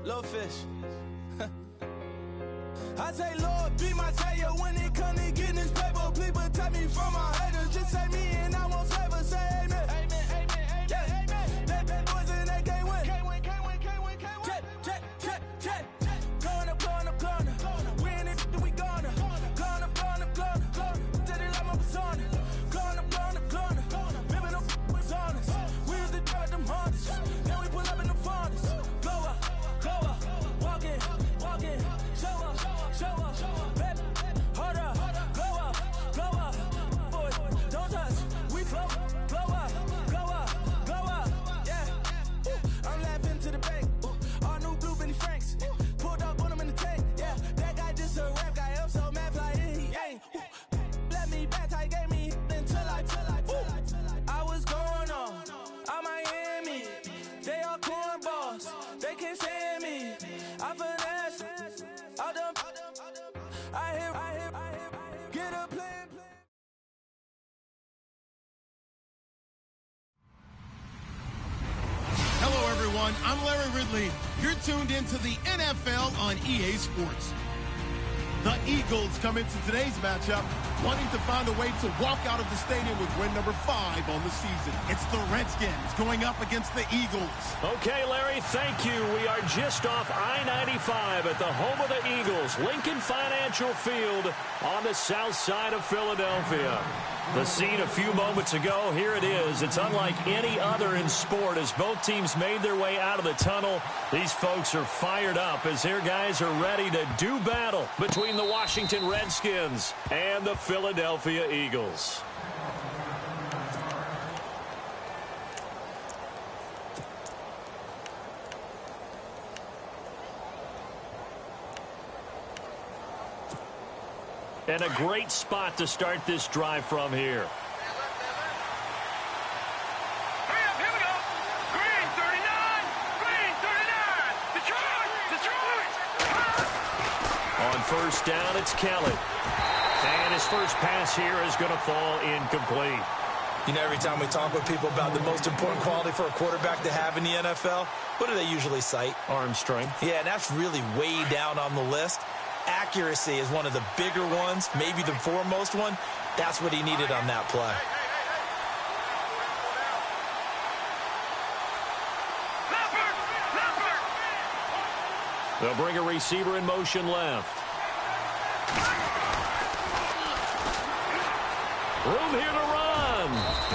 Little fish. I say, Lord, be my savior when it comes to getting this paper. Please protect me from my haters. Just say me and I won't favor. Say amen. Amen, amen, amen, yeah. Amen. That boys and they can't win. Can't win, can't win, can't win, can't win. Check. Going up. We in it, we gonna. Going up. Did it like my persona. Going up. Ripping them was honest. We used to drive them hardest. Then we pull up in the furnace. Go up. Walk in. Show up. Baby, hold up. Go up. Boy, don't touch. We flow. Go up. Yeah. I'm laughing to the bank. All new blue Benny Franks. Pulled up on him in the tank. Yeah, that guy just a rap guy. I'm so mad fly in, he ain't. Let me back, I gave me until I was going on Miami. They all cornballs. They can't stand me. I finesse. All them. I hear. Get a plan. Hello, everyone. I'm Larry Ridley. You're tuned into the NFL on EA Sports. The Eagles come into today's matchup wanting to find a way to walk out of the stadium with win number 5 on the season. It's the Redskins going up against the Eagles. Okay, Larry, thank you. We are just off I-95 at the home of the Eagles, Lincoln Financial Field on the south side of Philadelphia. The scene a few moments ago, here it is. It's unlike any other in sport as both teams made their way out of the tunnel. These folks are fired up as their guys are ready to do battle between the Washington Redskins and the Philadelphia Eagles. And a great spot to start this drive from here. Here we go. Green 39. Detroit. On first down, it's Kelly. And his first pass here is going to fall incomplete. You know, every time we talk with people about the most important quality for a quarterback to have in the NFL, what do they usually cite? Arm strength. Yeah, and that's really way down on the list. Accuracy is one of the bigger ones, maybe the foremost one. That's what he needed on that play. They'll bring a receiver in motion left. Room here to run.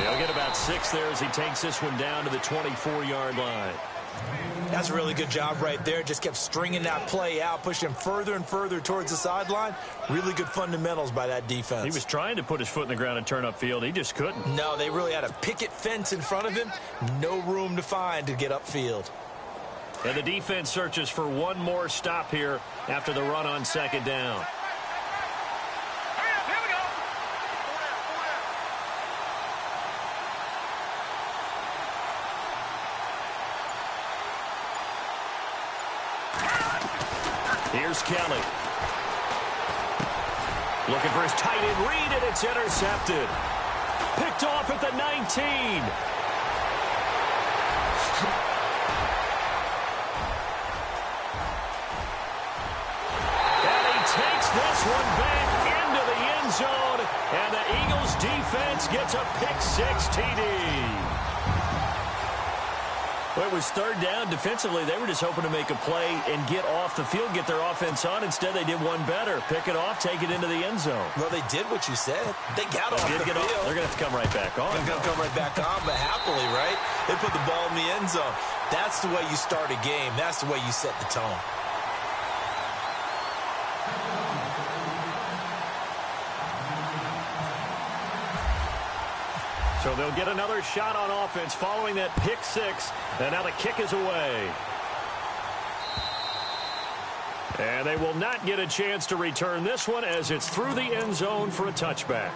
He'll get about 6 there as he takes this one down to the 24-yard line. That's a really good job right there. Just kept stringing that play out, pushing him further and further towards the sideline. Really good fundamentals by that defense. He was trying to put his foot in the ground and turn upfield. He just couldn't. No, they really had a picket fence in front of him. No room to find to get upfield. And the defense searches for one more stop here after the run on second down. Here's Kelly. Looking for his tight end read, and it's intercepted. Picked off at the 19. And he takes this one back into the end zone, and the Eagles defense gets a pick-6 TD. Well, it was third down. Defensively, they were just hoping to make a play and get off the field, get their offense on. Instead, they did one better. Pick it off, take it into the end zone. Well, they did what you said. They got off the field. They're going to have to come right back on. They're going to come right back on, but happily, right? They put the ball in the end zone. That's the way you start a game. That's the way you set the tone. So they'll get another shot on offense following that pick-6, and now the kick is away. And they will not get a chance to return this one as it's through the end zone for a touchback.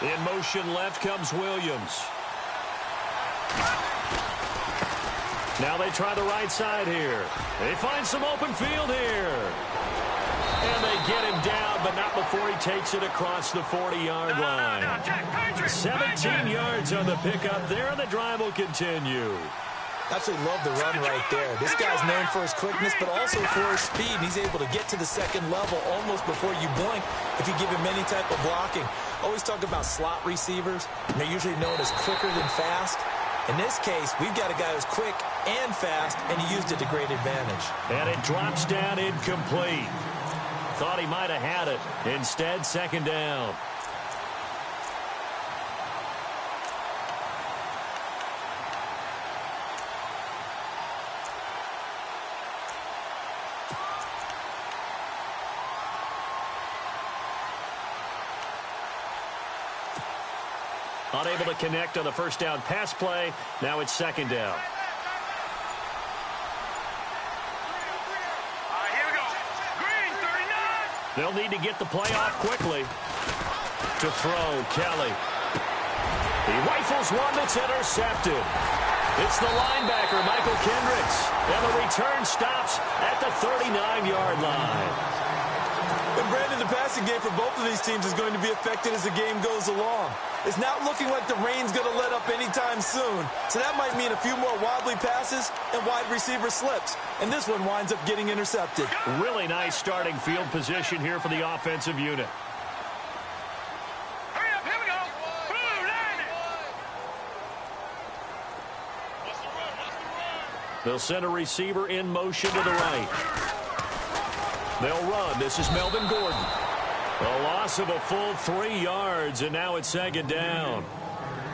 In motion left comes Williams. Now they try the right side here. They find some open field here. And they get him down, but not before he takes it across the 40-yard line. 17 yards on the pickup there, and the drive will continue. Absolutely love the run right there. This guy's known for his quickness, but also for his speed. He's able to get to the second level almost before you blink if you give him any type of blocking. Always talk about slot receivers, and they're usually known as quicker than fast. In this case, we've got a guy who's quick and fast, and he used it to great advantage. And it drops down incomplete. Thought he might have had it. Instead, second down. Unable to connect on the first down pass play. Now it's second down. Here we go. Green, 39. They'll need to get the play off quickly. To throw, Kelly. He rifles one that's intercepted. It's the linebacker, Michael Kendricks. And the return stops at the 39-yard line. And Brandon, the passing game for both of these teams is going to be affected as the game goes along. It's not looking like the rain's going to let up anytime soon. So that might mean a few more wobbly passes and wide receiver slips. And this one winds up getting intercepted. Really nice starting field position here for the offensive unit. Hurry up, here we go. Blue, line it. They'll send a receiver in motion to the right. They'll run. This is Melvin Gordon. A loss of a full 3 yards, and now it's second down.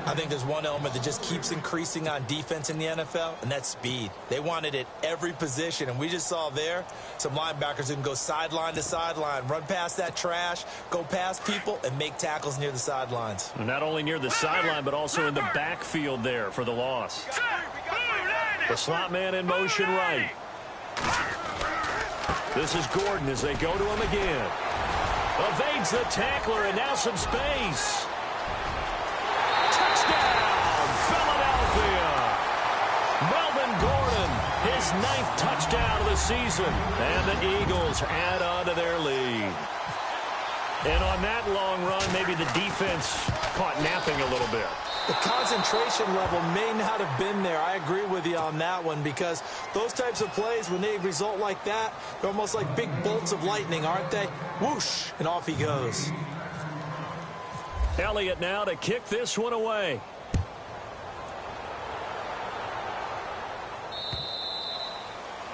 I think there's one element that just keeps increasing on defense in the NFL, and that's speed. They want it at every position, and we just saw there some linebackers who can go sideline to sideline, run past that trash, go past people, and make tackles near the sidelines. And not only near the sideline, but also in the backfield there for the loss. The slot man in motion right. This is Gordon as they go to him again. Evades the tackler, and now some space. Touchdown, Philadelphia. Melvin Gordon, his 9th touchdown of the season. And the Eagles add on to their lead. And on that long run, maybe the defense caught napping a little bit. The concentration level may not have been there. I agree with you on that one, because those types of plays, when they result like that, they're almost like big bolts of lightning, aren't they? Whoosh, and off he goes. Elliott now to kick this one away.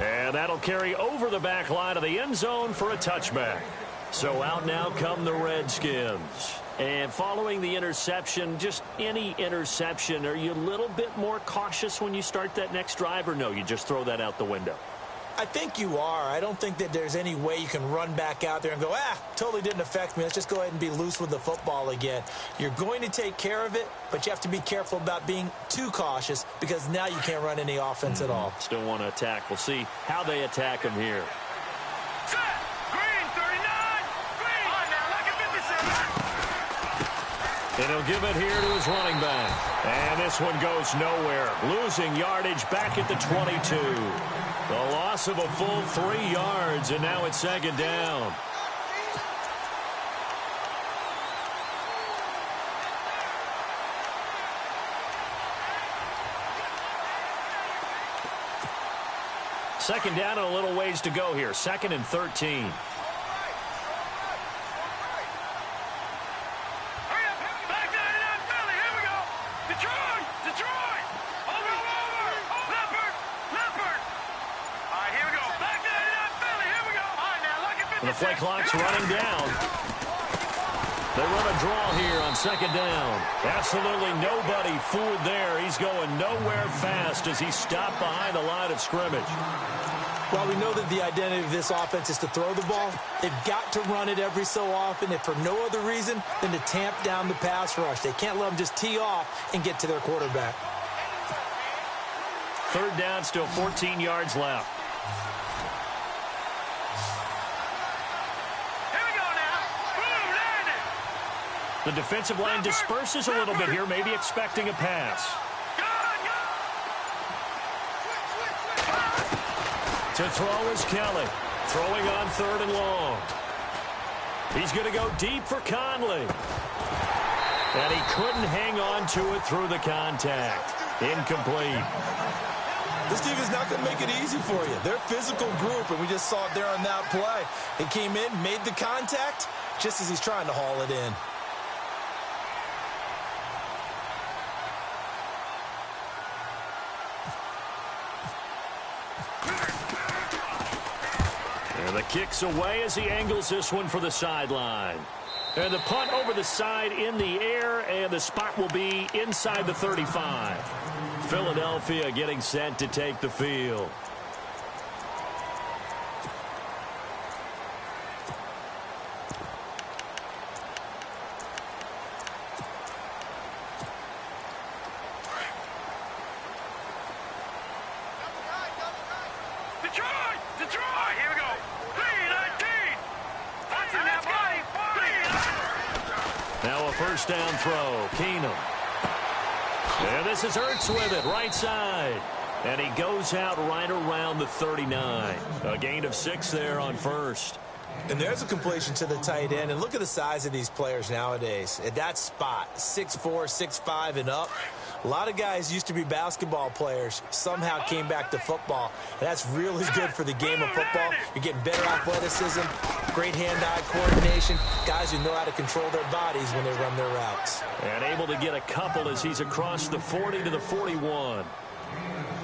And that'll carry over the back line of the end zone for a touchback. So out now come the Redskins. And following the interception, just any interception, are you a little bit more cautious when you start that next drive, or no, you just throw that out the window? I think you are. I don't think that there's any way you can run back out there and go, totally didn't affect me. Let's just go ahead and be loose with the football again. You're going to take care of it, but you have to be careful about being too cautious, because now you can't run any offense at all. Still want to attack. We'll see how they attack him here. Green, 39. Green. On now, like a 57. And he'll give it here to his running back. And this one goes nowhere. Losing yardage back at the 22. The loss of a full 3 yards, and now it's second down. Second down and a little ways to go here. 2nd and 13. The play clock's running down. They run a draw here on second down. Absolutely nobody fooled there. He's going nowhere fast as he's stopped behind the line of scrimmage. While we know that the identity of this offense is to throw the ball, they've got to run it every so often, if for no other reason than to tamp down the pass rush. They can't let them just tee off and get to their quarterback. Third down, still 14 yards left. The defensive line disperses a little bit here, maybe expecting a pass. To throw is Kelly. Throwing on 3rd and long. He's going to go deep for Conley. And he couldn't hang on to it through the contact. Incomplete. This team is not going to make it easy for you. They're a physical group, and we just saw it there on that play. He came in, made the contact, just as he's trying to haul it in. And the kick's away as he angles this one for the sideline. And the punt over the side in the air, and the spot will be inside the 35. Philadelphia getting set to take the field. Detroit! Here we go. 3-19. That's in that body. Now a first down throw. Keenum. And this is Hurts with it, right side. And he goes out right around the 39. A gain of 6 there on first. And there's a completion to the tight end. And look at the size of these players nowadays. At that spot, 6'4", 6'5", and up. A lot of guys used to be basketball players, somehow came back to football. And that's really good for the game of football. You're getting better athleticism, great hand-eye coordination, guys who know how to control their bodies when they run their routes. And able to get a couple as he's across the 40 to the 41.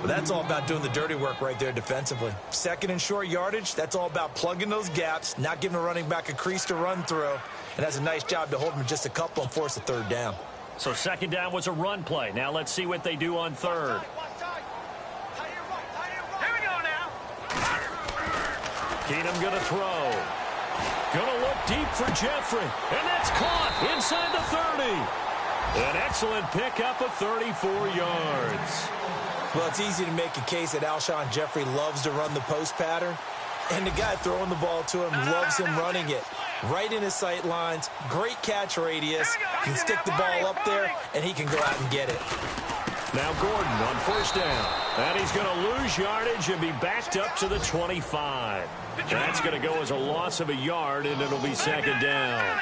But that's all about doing the dirty work right there defensively. Second and short yardage, that's all about plugging those gaps, not giving a running back a crease to run through. And that's a nice job to hold him just a couple and force a 3rd down. So 2nd down was a run play. Now let's see what they do on 3rd. Here we go now. Keenum going to throw. Going to look deep for Jeffrey. And that's caught inside the 30. An excellent pickup of 34 yards. Well, it's easy to make a case that Alshon Jeffrey loves to run the post pattern. And the guy throwing the ball to him loves him running it. Right in his sight lines, great catch radius. Can stick the ball up there, and he can go out and get it. Now Gordon on first down. And he's going to lose yardage and be backed up to the 25. That's going to go as a loss of a yard, and it'll be 2nd down.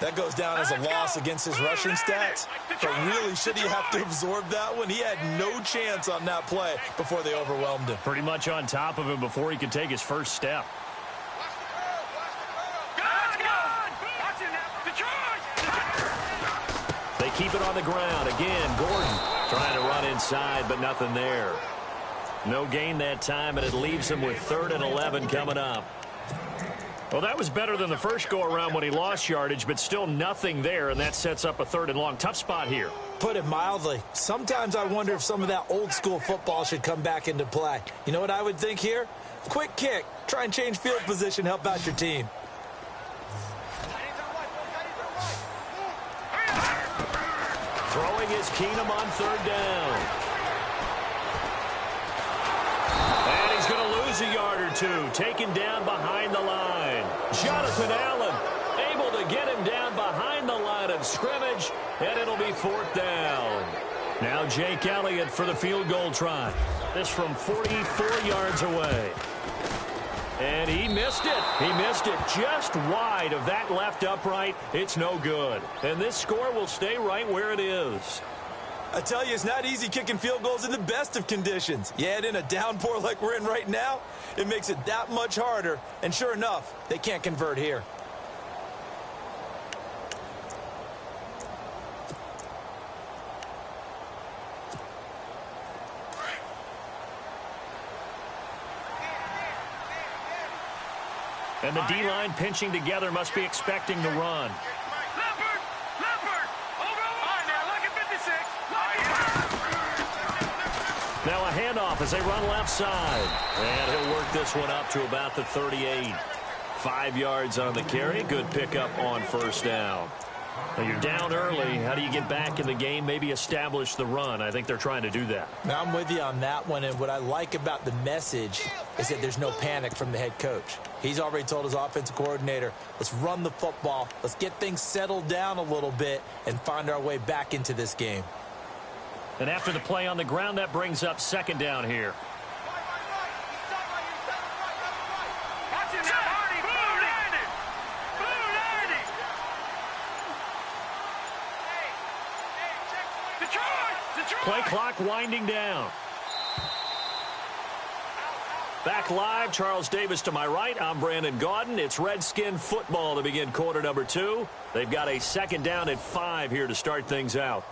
That goes down as a loss against his rushing stats. But really, should he have to absorb that one? He had no chance on that play before they overwhelmed him. Pretty much on top of him before he could take his first step. They keep it on the ground. Again, Gordon trying to run inside, but nothing there. No gain that time, and it leaves him with 3rd and 11 coming up. Well, that was better than the first go-around when he lost yardage, but still nothing there, and that sets up a 3rd and long. Tough spot here. Put it mildly. Sometimes I wonder if some of that old-school football should come back into play. You know what I would think here? Quick kick. Try and change field position, help out your team. Throwing is Keenum on 3rd down. And he's going to lose a yard or two. Taken down behind the line. Jonathan Allen able to get him down behind the line of scrimmage, and it'll be 4th down. Now Jake Elliott for the field goal try. This from 44 yards away. And he missed it. He missed it just wide of that left upright. It's no good. And this score will stay right where it is. I tell you, it's not easy kicking field goals in the best of conditions. You add in a downpour like we're in right now, it makes it that much harder. And sure enough, they can't convert here. And the D-line pinching together must be expecting the run. Leopard! Over! All right, now look at 56. Now a handoff as they run left side. And he'll work this one up to about the 38. 5 yards on the carry. Good pickup on first down. Now you're down early. How do you get back in the game? Maybe establish the run. I think they're trying to do that. Now I'm with you on that one, and what I like about the message is that there's no panic from the head coach. He's already told his offensive coordinator, let's run the football, let's get things settled down a little bit and find our way back into this game. And after the play on the ground, that brings up 2nd down here. Play clock winding down. Back live, Charles Davis to my right. I'm Brandon Gaudin. It's Redskin football to begin quarter number 2. They've got a second down at 5 here to start things out.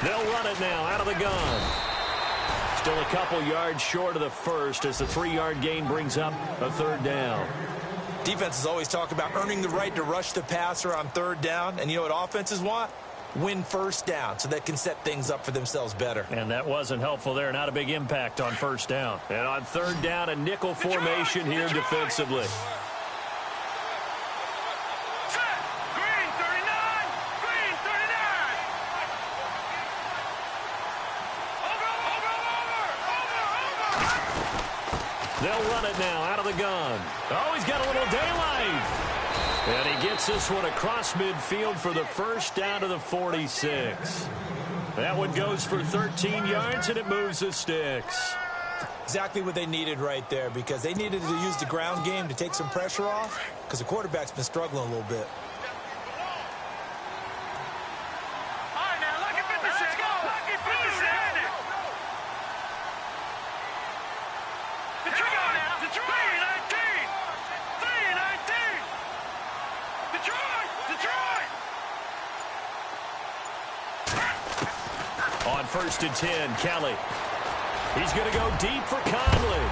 They'll run it now out of the gun. Still a couple yards short of the first as the 3-yard gain brings up a third down. Defenses always talk about earning the right to rush the passer on third down. And you know what offenses want? Win first down so they can set things up for themselves better. And that wasn't helpful there. Not a big impact on first down. And on third down, a nickel formation here defensively. They'll run it now out of the gun. Oh, he's got a little daylight. And he gets this one across midfield for the first down to the 46. That one goes for 13 yards, and it moves the sticks. Exactly what they needed right there, because they needed to use the ground game to take some pressure off, because the quarterback's been struggling a little bit. On 1st and 10, Kelly. He's going to go deep for Conley.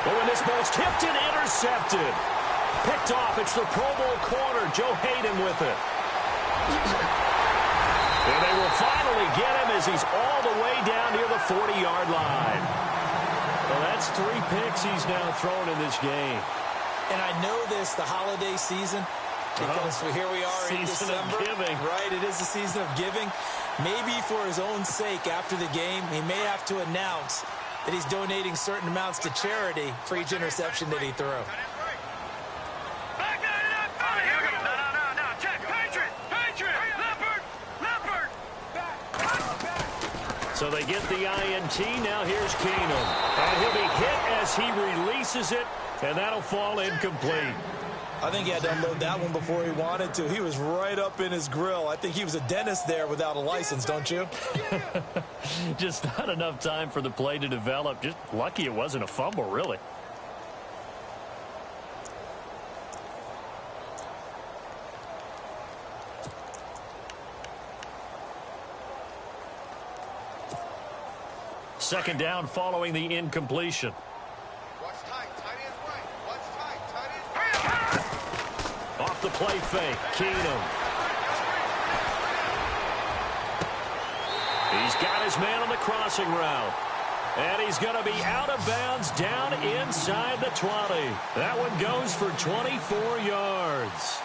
Oh, and this ball's tipped and intercepted. Picked off. It's the Pro Bowl corner, Joe Hayden with it. And they will finally get him as he's all the way down near the 40-yard line. Well, that's 3 picks he's now thrown in this game. And I know this, the holiday season, because here we are in December. Season of giving. Right, it is the season of giving. Maybe for his own sake after the game, he may have to announce that he's donating certain amounts to charity for each interception that he threw. So they get the INT. Now here's Keenum. And he'll be hit as he releases it, and that'll fall incomplete. I think he had to unload that one before he wanted to. He was right up in his grill. I think he was a dentist there without a license, don't you? Just not enough time for the play to develop. Just lucky it wasn't a fumble, really. Second down following the incompletion. Off the play fake, Keenum. He's got his man on the crossing route. And he's going to be out of bounds down inside the 20. That one goes for 24 yards.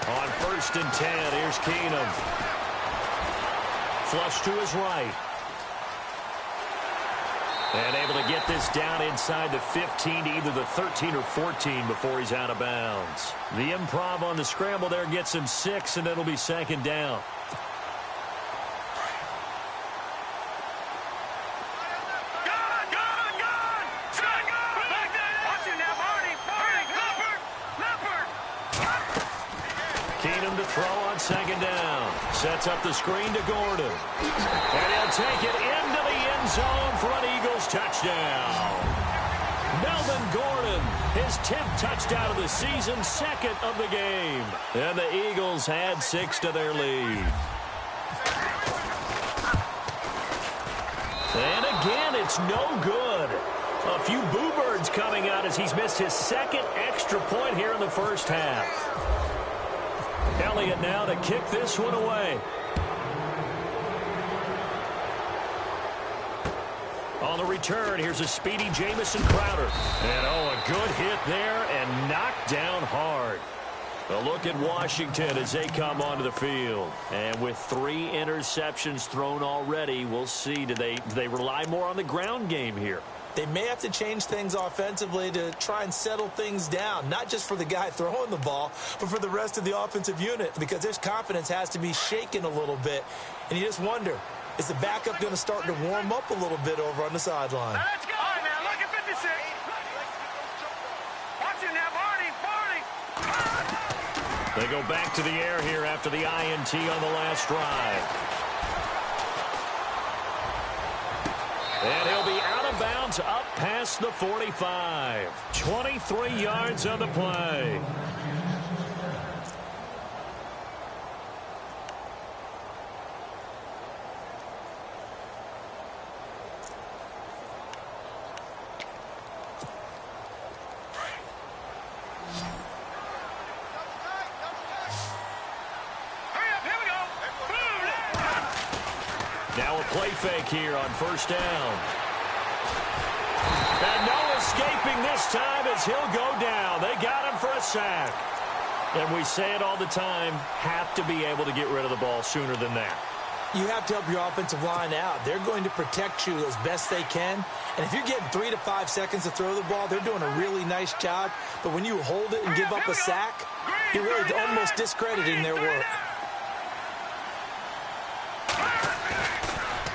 On 1st and 10, here's Keenum. Flush to his right. And able to get this down inside the 15 to either the 13 or 14 before he's out of bounds. The improv on the scramble there gets him 6, and it'll be second down. Keenum to throw on second down. Sets up the screen to Gordon. And he'll take it into the end zone for an Eagles touchdown. Melvin Gordon, his 10th touchdown of the season, 2nd of the game. And the Eagles add 6 to their lead. And again, it's no good. A few boo birds coming out as he's missed his 2nd extra point here in the first half. Elliott now to kick this one away. On the return, here's a speedy Jamison Crowder. And, a good hit there and knocked down hard. A look at Washington as they come onto the field. And with 3 interceptions thrown already, we'll see. Do they rely more on the ground game here? They may have to change things offensively to try and settle things down, not just for the guy throwing the ball, but for the rest of the offensive unit, because their confidence has to be shaken a little bit. And you just wonder, is the backup going to start to warm up a little bit over on the sideline? Let's go. All right, now, look at 56. Watch it now, Barney. They go back to the air here after the INT on the last drive. And he'll be out of bounds up past the 45. 23 yards on the play. Now a play fake here on first down. And no escaping this time as he'll go down. They got him for a sack. And we say it all the time, have to be able to get rid of the ball sooner than that. You have to help your offensive line out. They're going to protect you as best they can. And if you're getting 3 to 5 seconds to throw the ball, they're doing a really nice job. But when you hold it and give up a sack, you're really almost discrediting their work.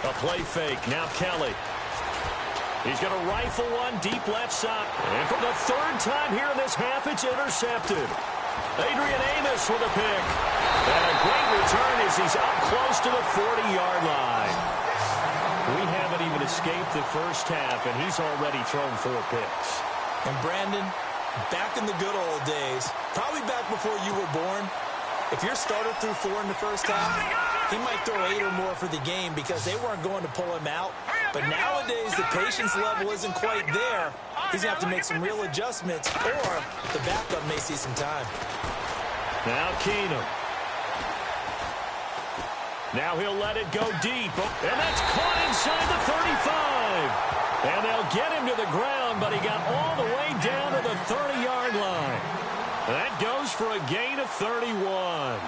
A play fake. Now Kelly. He's going to rifle one deep left side. And for the 3rd time here in this half, it's intercepted. Adrian Amos with a pick. And a great return as he's up close to the 40-yard line. We haven't even escaped the first half, and he's already thrown 4 picks. And Brandon, back in the good old days, probably back before you were born, if your starter threw 4 in the first half, he might throw 8 or more for the game because they weren't going to pull him out. But nowadays, the patience level isn't quite there. He's going to have to make some real adjustments, or the backup may see some time. Now Keenum. Now he'll let it go deep. And that's caught inside the 35. And they'll get him to the ground, but he got all the way down to the 30-yard line. That goes for a gain of 31.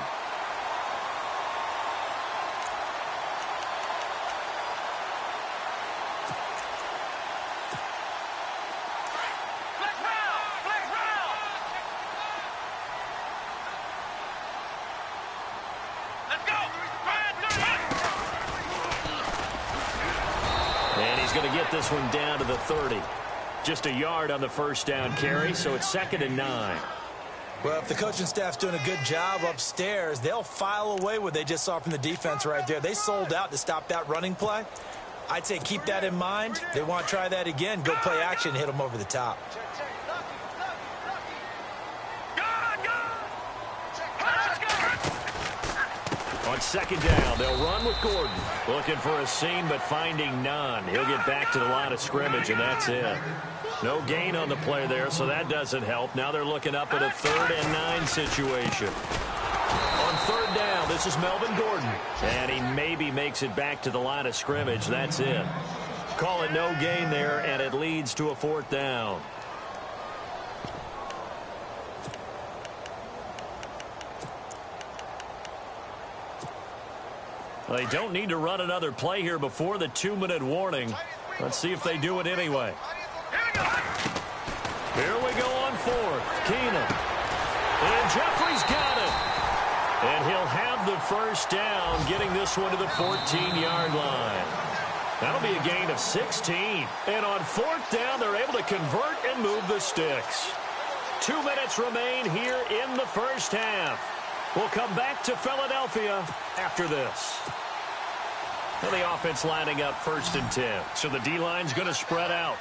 Going to get this one down to the 30. Just a yard on the first down carry, so it's 2nd and 9. Well, if the coaching staff's doing a good job upstairs, they'll file away what they just saw from the defense right there. They sold out to stop that running play. I'd say keep that in mind. They want to try that again. Go play action, hit them over the top. On 2nd down, they'll run with Gordon. Looking for a seam, but finding none. He'll get back to the line of scrimmage, and that's it. No gain on the play there, so that doesn't help. Now they're looking up at a 3rd and 9 situation. On 3rd down, this is Melvin Gordon. And he maybe makes it back to the line of scrimmage. That's it. Call it no gain there, and it leads to a 4th down. They don't need to run another play here before the 2-minute warning. Let's see if they do it anyway. Here we go on 4th. Keenum. And Jeffrey's got it. And he'll have the first down, getting this one to the 14-yard line. That'll be a gain of 16. And on 4th down, they're able to convert and move the sticks. 2 minutes remain here in the first half. We'll come back to Philadelphia after this. Well, the offense lining up 1st and 10. So the D-line's going to spread out.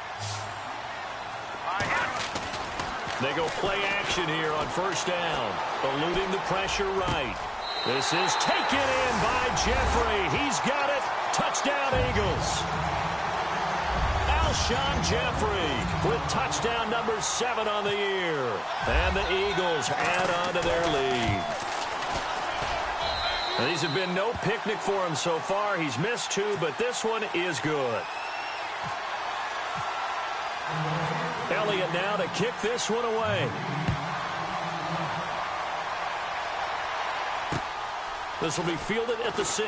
They go play action here on 1st down. Eluding the pressure right. This is taken in by Jeffrey. He's got it. Touchdown, Eagles. Alshon Jeffrey with touchdown number 7 on the year. And the Eagles add on to their lead. Now, these have been no picnic for him so far. He's missed 2, but this one is good. Elliott now to kick this one away. This will be fielded at the 6.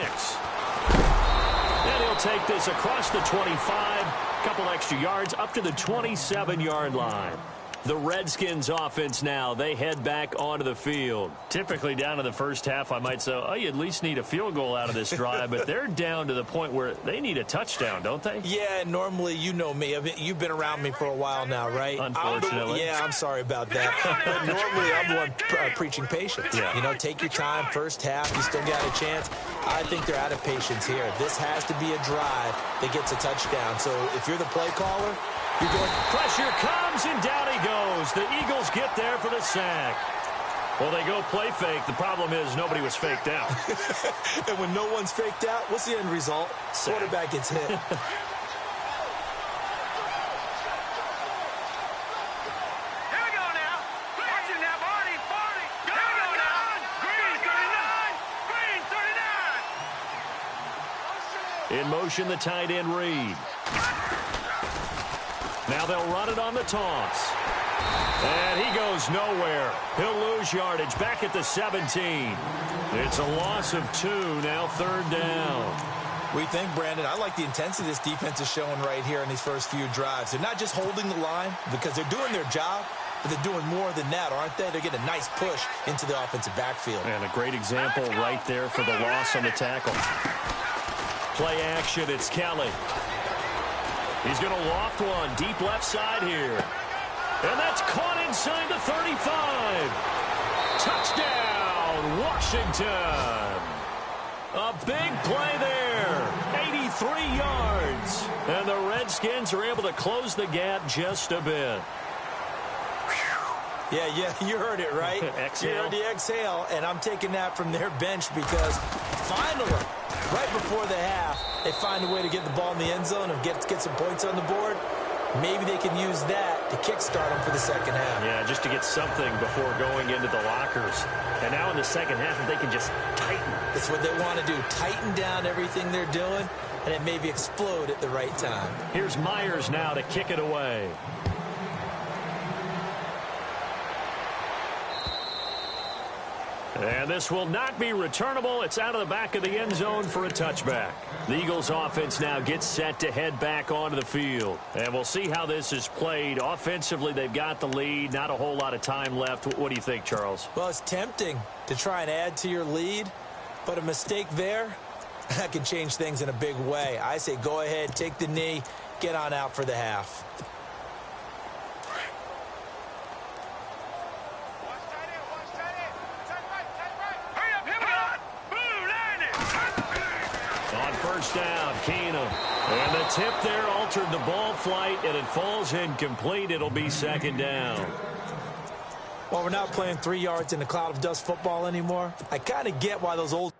And he'll take this across the 25. Couple extra yards up to the 27-yard line. The Redskins offense now, they head back onto the field. Typically down to the first half, I might say, oh, you at least need a field goal out of this drive, but they're down to the point where they need a touchdown, don't they? Yeah, normally, you know me. You've been around me for a while now, right? Unfortunately. I'm sorry about that. But normally, I'm the one preaching patience. Yeah. You know, take your time, first half, you still got a chance. I think they're out of patience here. This has to be a drive that gets a touchdown. So if you're the play caller, you're going, pressure comes, and down he goes. The Eagles get there for the sack. Well, they go play fake. The problem is nobody was faked out. And when no one's faked out, what's the end result? Sack. Quarterback gets hit. Here we go now. Watch it now, Barney. Here we go now. Green 39. Green 39. In motion, the tight end Reed. Now they'll run it on the toss. And he goes nowhere. He'll lose yardage back at the 17. It's a loss of 2, now 3rd down. We think, Brandon, I like the intensity this defense is showing right here in these first few drives. They're not just holding the line because they're doing their job, but they're doing more than that, aren't they? They're getting a nice push into the offensive backfield. And a great example right there for the loss on the tackle. Play action, it's Kelly. He's going to loft one deep left side here. And that's caught inside the 35. Touchdown, Washington. A big play there. 83 yards. And the Redskins are able to close the gap just a bit. Yeah, you heard it, right? Exhale. You heard the exhale, and I'm taking that from their bench because finally, right before the half, they find a way to get the ball in the end zone and get some points on the board. Maybe they can use that to kickstart them for the second half. Yeah, just to get something before going into the lockers. And now in the second half, if they can just tighten. That's what they want to do, tighten down everything they're doing, and it maybe explode at the right time. Here's Myers now to kick it away. And this will not be returnable. It's out of the back of the end zone for a touchback. The Eagles offense now gets set to head back onto the field. And we'll see how this is played. Offensively, they've got the lead. Not a whole lot of time left. What do you think, Charles? Well, it's tempting to try and add to your lead, but a mistake there, that can change things in a big way. I say go ahead, take the knee, get on out for the half. Down, Keenum. And the tip there altered the ball flight, and it falls incomplete. It'll be 2nd down. Well, we're not playing 3 yards in a cloud of dust football anymore. I kind of get why those old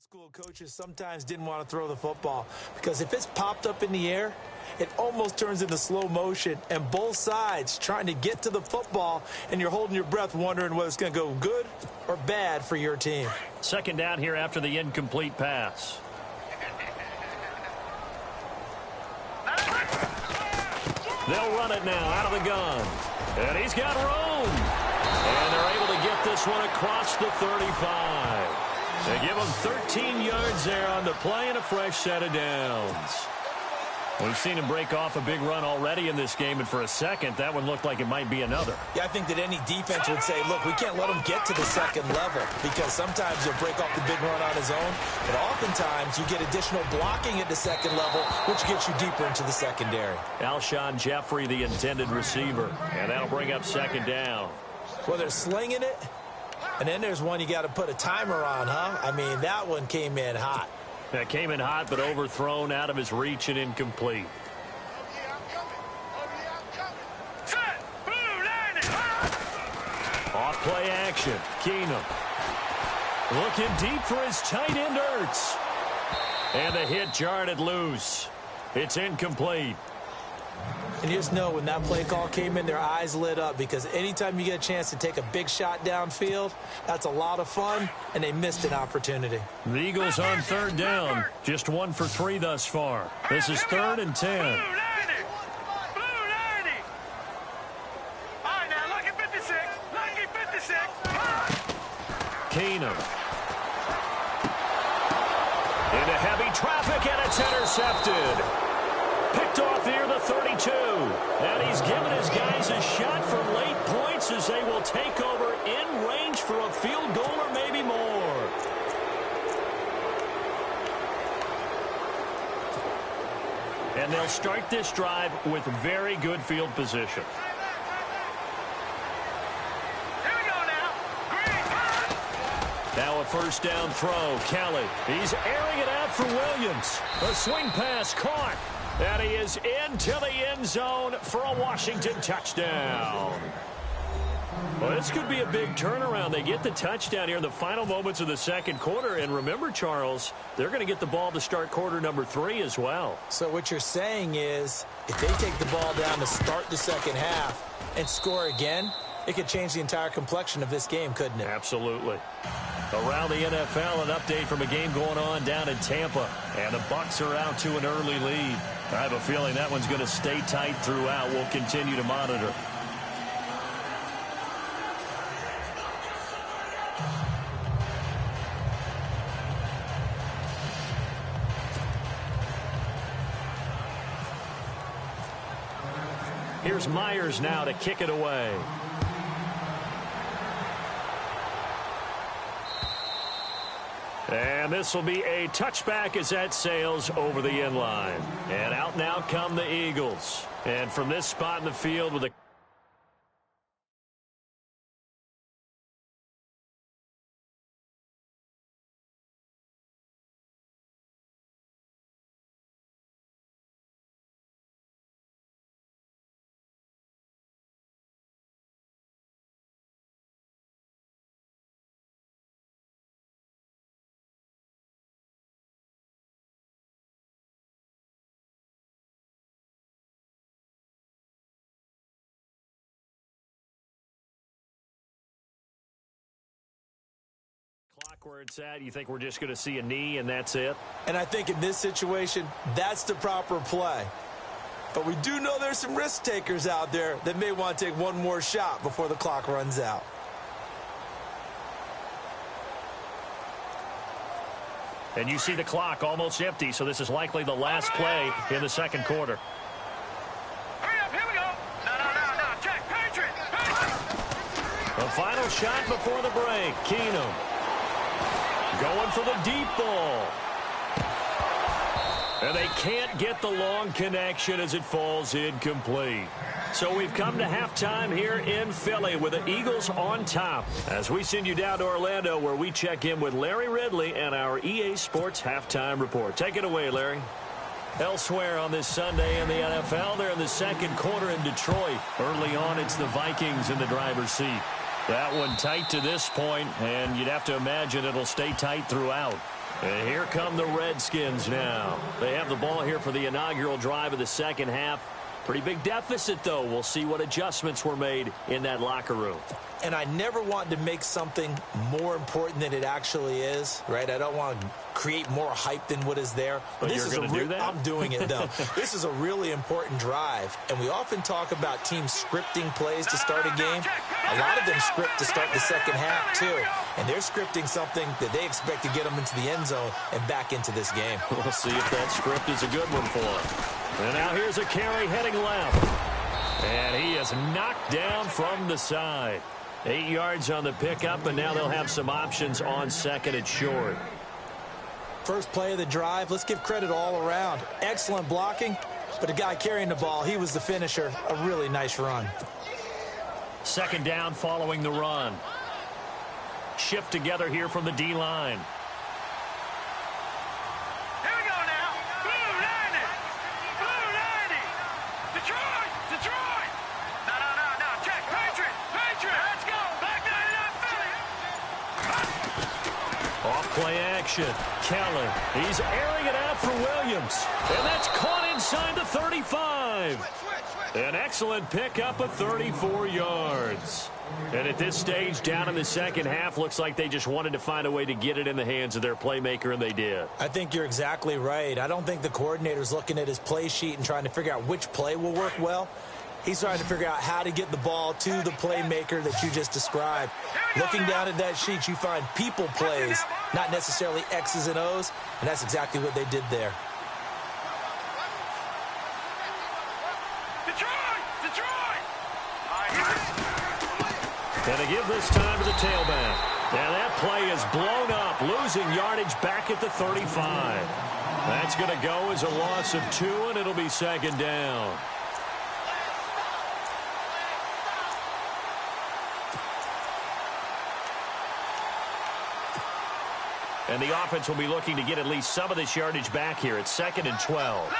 school coaches sometimes didn't want to throw the football because if it's popped up in the air, it almost turns into slow motion, and both sides trying to get to the football, and you're holding your breath wondering whether it's going to go good or bad for your team. 2nd down here after the incomplete pass. They'll run it now out of the gun. And he's got room. And they're able to get this one across the 35. They give him 13 yards there on the play and a fresh set of downs. We've seen him break off a big run already in this game, and for a second, that one looked like it might be another. Yeah, I think that any defense would say, look, we can't let him get to the second level because sometimes he'll break off the big run on his own, but oftentimes you get additional blocking at the second level, which gets you deeper into the secondary. Alshon Jeffrey, the intended receiver, and that'll bring up 2nd down. Whether they're slinging it And then there's one you got to put a timer on, huh? I mean, that one came in hot. That came in hot, but overthrown, out of his reach, and incomplete. Off play action. Keenum looking deep for his tight end, Ertz. And the hit jarred it loose. It's incomplete. And you just know when that play call came in, their eyes lit up, because anytime you get a chance to take a big shot downfield, that's a lot of fun, and they missed an opportunity. The Eagles on third down. Just 1 for 3 thus far. This is 3rd and 10. Blue 90. All right, now, lucky 56. Lucky 56. Keenum. Into heavy traffic, and it's intercepted. Picked off near the 32. And he's given his guys a shot for late points as they will take over in range for a field goal or maybe more. And they'll start this drive with very good field position. Here we go now. Green. Now a first down throw. Kelly. He's airing it out for Williams. A swing pass caught. And he is into the end zone for a Washington touchdown. Well, this could be a big turnaround. They get the touchdown here in the final moments of the second quarter. And remember, Charles, they're going to get the ball to start quarter number 3 as well. So what you're saying is, if they take the ball down to start the second half and score again, it could change the entire complexion of this game, couldn't it? Absolutely. Around the NFL, an update from a game going on down in Tampa. And the Bucs are out to an early lead. I have a feeling that one's going to stay tight throughout. We'll continue to monitor. Here's Myers now to kick it away. And this will be a touchback as that sails over the end line. And out now come the Eagles. And from this spot in the field with a clock where it's at, you think we're just going to see a knee and that's it? And I think in this situation, that's the proper play. But we do know there's some risk takers out there that may want to take one more shot before the clock runs out. And you see the clock almost empty, so this is likely the last play in the second quarter. Hurry up, here we go. No, check, Patriot. The final shot before the break. Keenum going for the deep ball. And they can't get the long connection as it falls incomplete. So we've come to halftime here in Philly with the Eagles on top. As we send you down to Orlando, where we check in with Larry Ridley and our EA Sports Halftime Report. Take it away, Larry. Elsewhere on this Sunday in the NFL, they're in the second quarter in Detroit. Early on, it's the Vikings in the driver's seat. That one tight to this point, and you'd have to imagine it'll stay tight throughout. And here come the Redskins now. They have the ball here for the inaugural drive of the second half. Pretty big deficit, though. We'll see what adjustments were made in that locker room. And I never want to make something more important than it actually is, right? I don't want to create more hype than what is there. But you're going to do that? I'm doing it, though. This is a really important drive, and we often talk about teams scripting plays to start a game. A lot of them script to start the second half, too. And they're scripting something that they expect to get them into the end zone and back into this game. We'll see if that script is a good one for them. And now here's a carry heading left. And he is knocked down from the side. 8 yards on the pickup, and now they'll have some options on second and short. First play of the drive, let's give credit all around. Excellent blocking, but the guy carrying the ball, he was the finisher. A really nice run. Second down following the run. shift together here from the D-line. Here we go now. Blue 90. Blue 90. Detroit. Detroit. No. Check. Patriot. Let's go. Back 99 Philly. Off play action. Kelly. He's airing it out for Williams. And that's caught inside the 35. An excellent pickup of 34 yards. And at this stage, down in the second half, looks like they just wanted to find a way to get it in the hands of their playmaker, and they did. I think you're exactly right. I don't think the coordinator's looking at his play sheet and trying to figure out which play will work well. He's trying to figure out how to get the ball to the playmaker that you just described. Looking down at that sheet, you find people plays, not necessarily X's and O's, and that's exactly what they did there. And they give this time to the tailback. And that play is blown up, losing yardage back at the 35. That's going to go as a loss of 2, and it'll be second down. And the offense will be looking to get at least some of this yardage back here. It's 2nd and 12.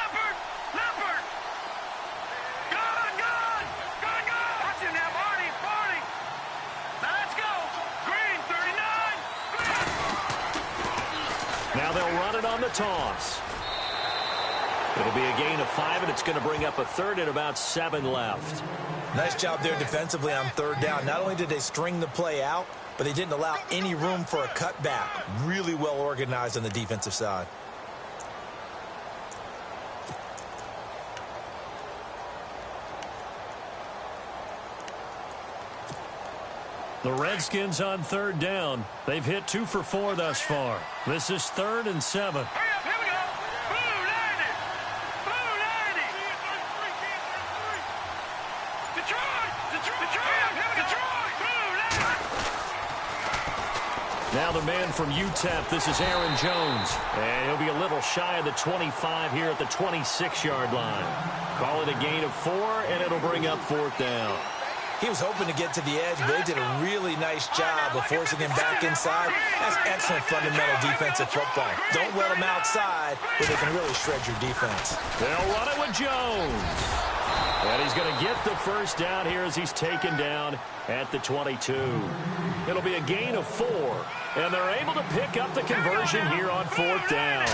Now they'll run it on the toss. It'll be a gain of 5, and it's going to bring up a 3rd and about 7 left. Nice job there defensively on 3rd down. Not only did they string the play out, but they didn't allow any room for a cutback. Really well organized on the defensive side. The Redskins on 3rd down. They've hit 2 for 4 thus far. This is 3rd and 7. Hurry up, here we go. Blue 90. Blue 90. Detroit. Now the man from UTEP, this is Aaron Jones. And he'll be a little shy of the 25 here at the 26-yard line. Call it a gain of 4, and it'll bring up 4th down. He was hoping to get to the edge, but they did a really nice job of forcing him back inside. That's excellent fundamental defensive football. Don't let him outside where they can really shred your defense. They'll run it with Jones. And he's going to get the first down here as he's taken down at the 22. It'll be a gain of 4, and they're able to pick up the conversion here on 4th down.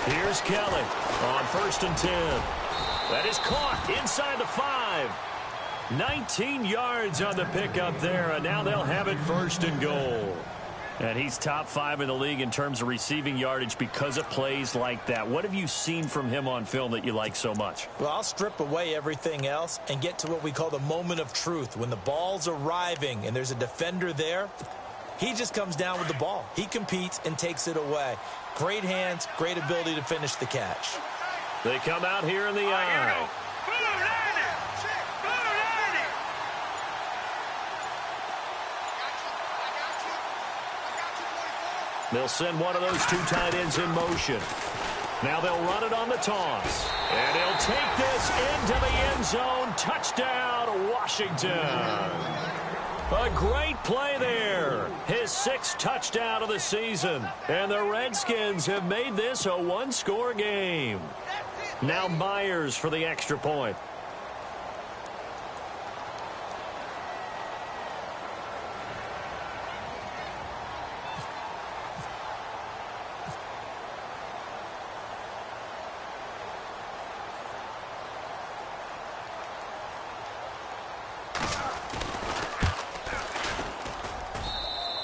Here's Kelly on 1st and 10. That is caught inside the 5. 19 yards on the pickup there, and now they'll have it 1st and goal. And he's top 5 in the league in terms of receiving yardage because of plays like that. What have you seen from him on film that you like so much? Well, I'll strip away everything else and get to what we call the moment of truth. When the ball's arriving and there's a defender there, he just comes down with the ball. He competes and takes it away. Great hands, great ability to finish the catch. They come out here in the eye. They'll send one of those 2 tight ends in motion. Now they'll run it on the toss. And he'll take this into the end zone. Touchdown, Washington. A great play there. His 6th touchdown of the season. And the Redskins have made this a 1-score game. Now Myers for the extra point.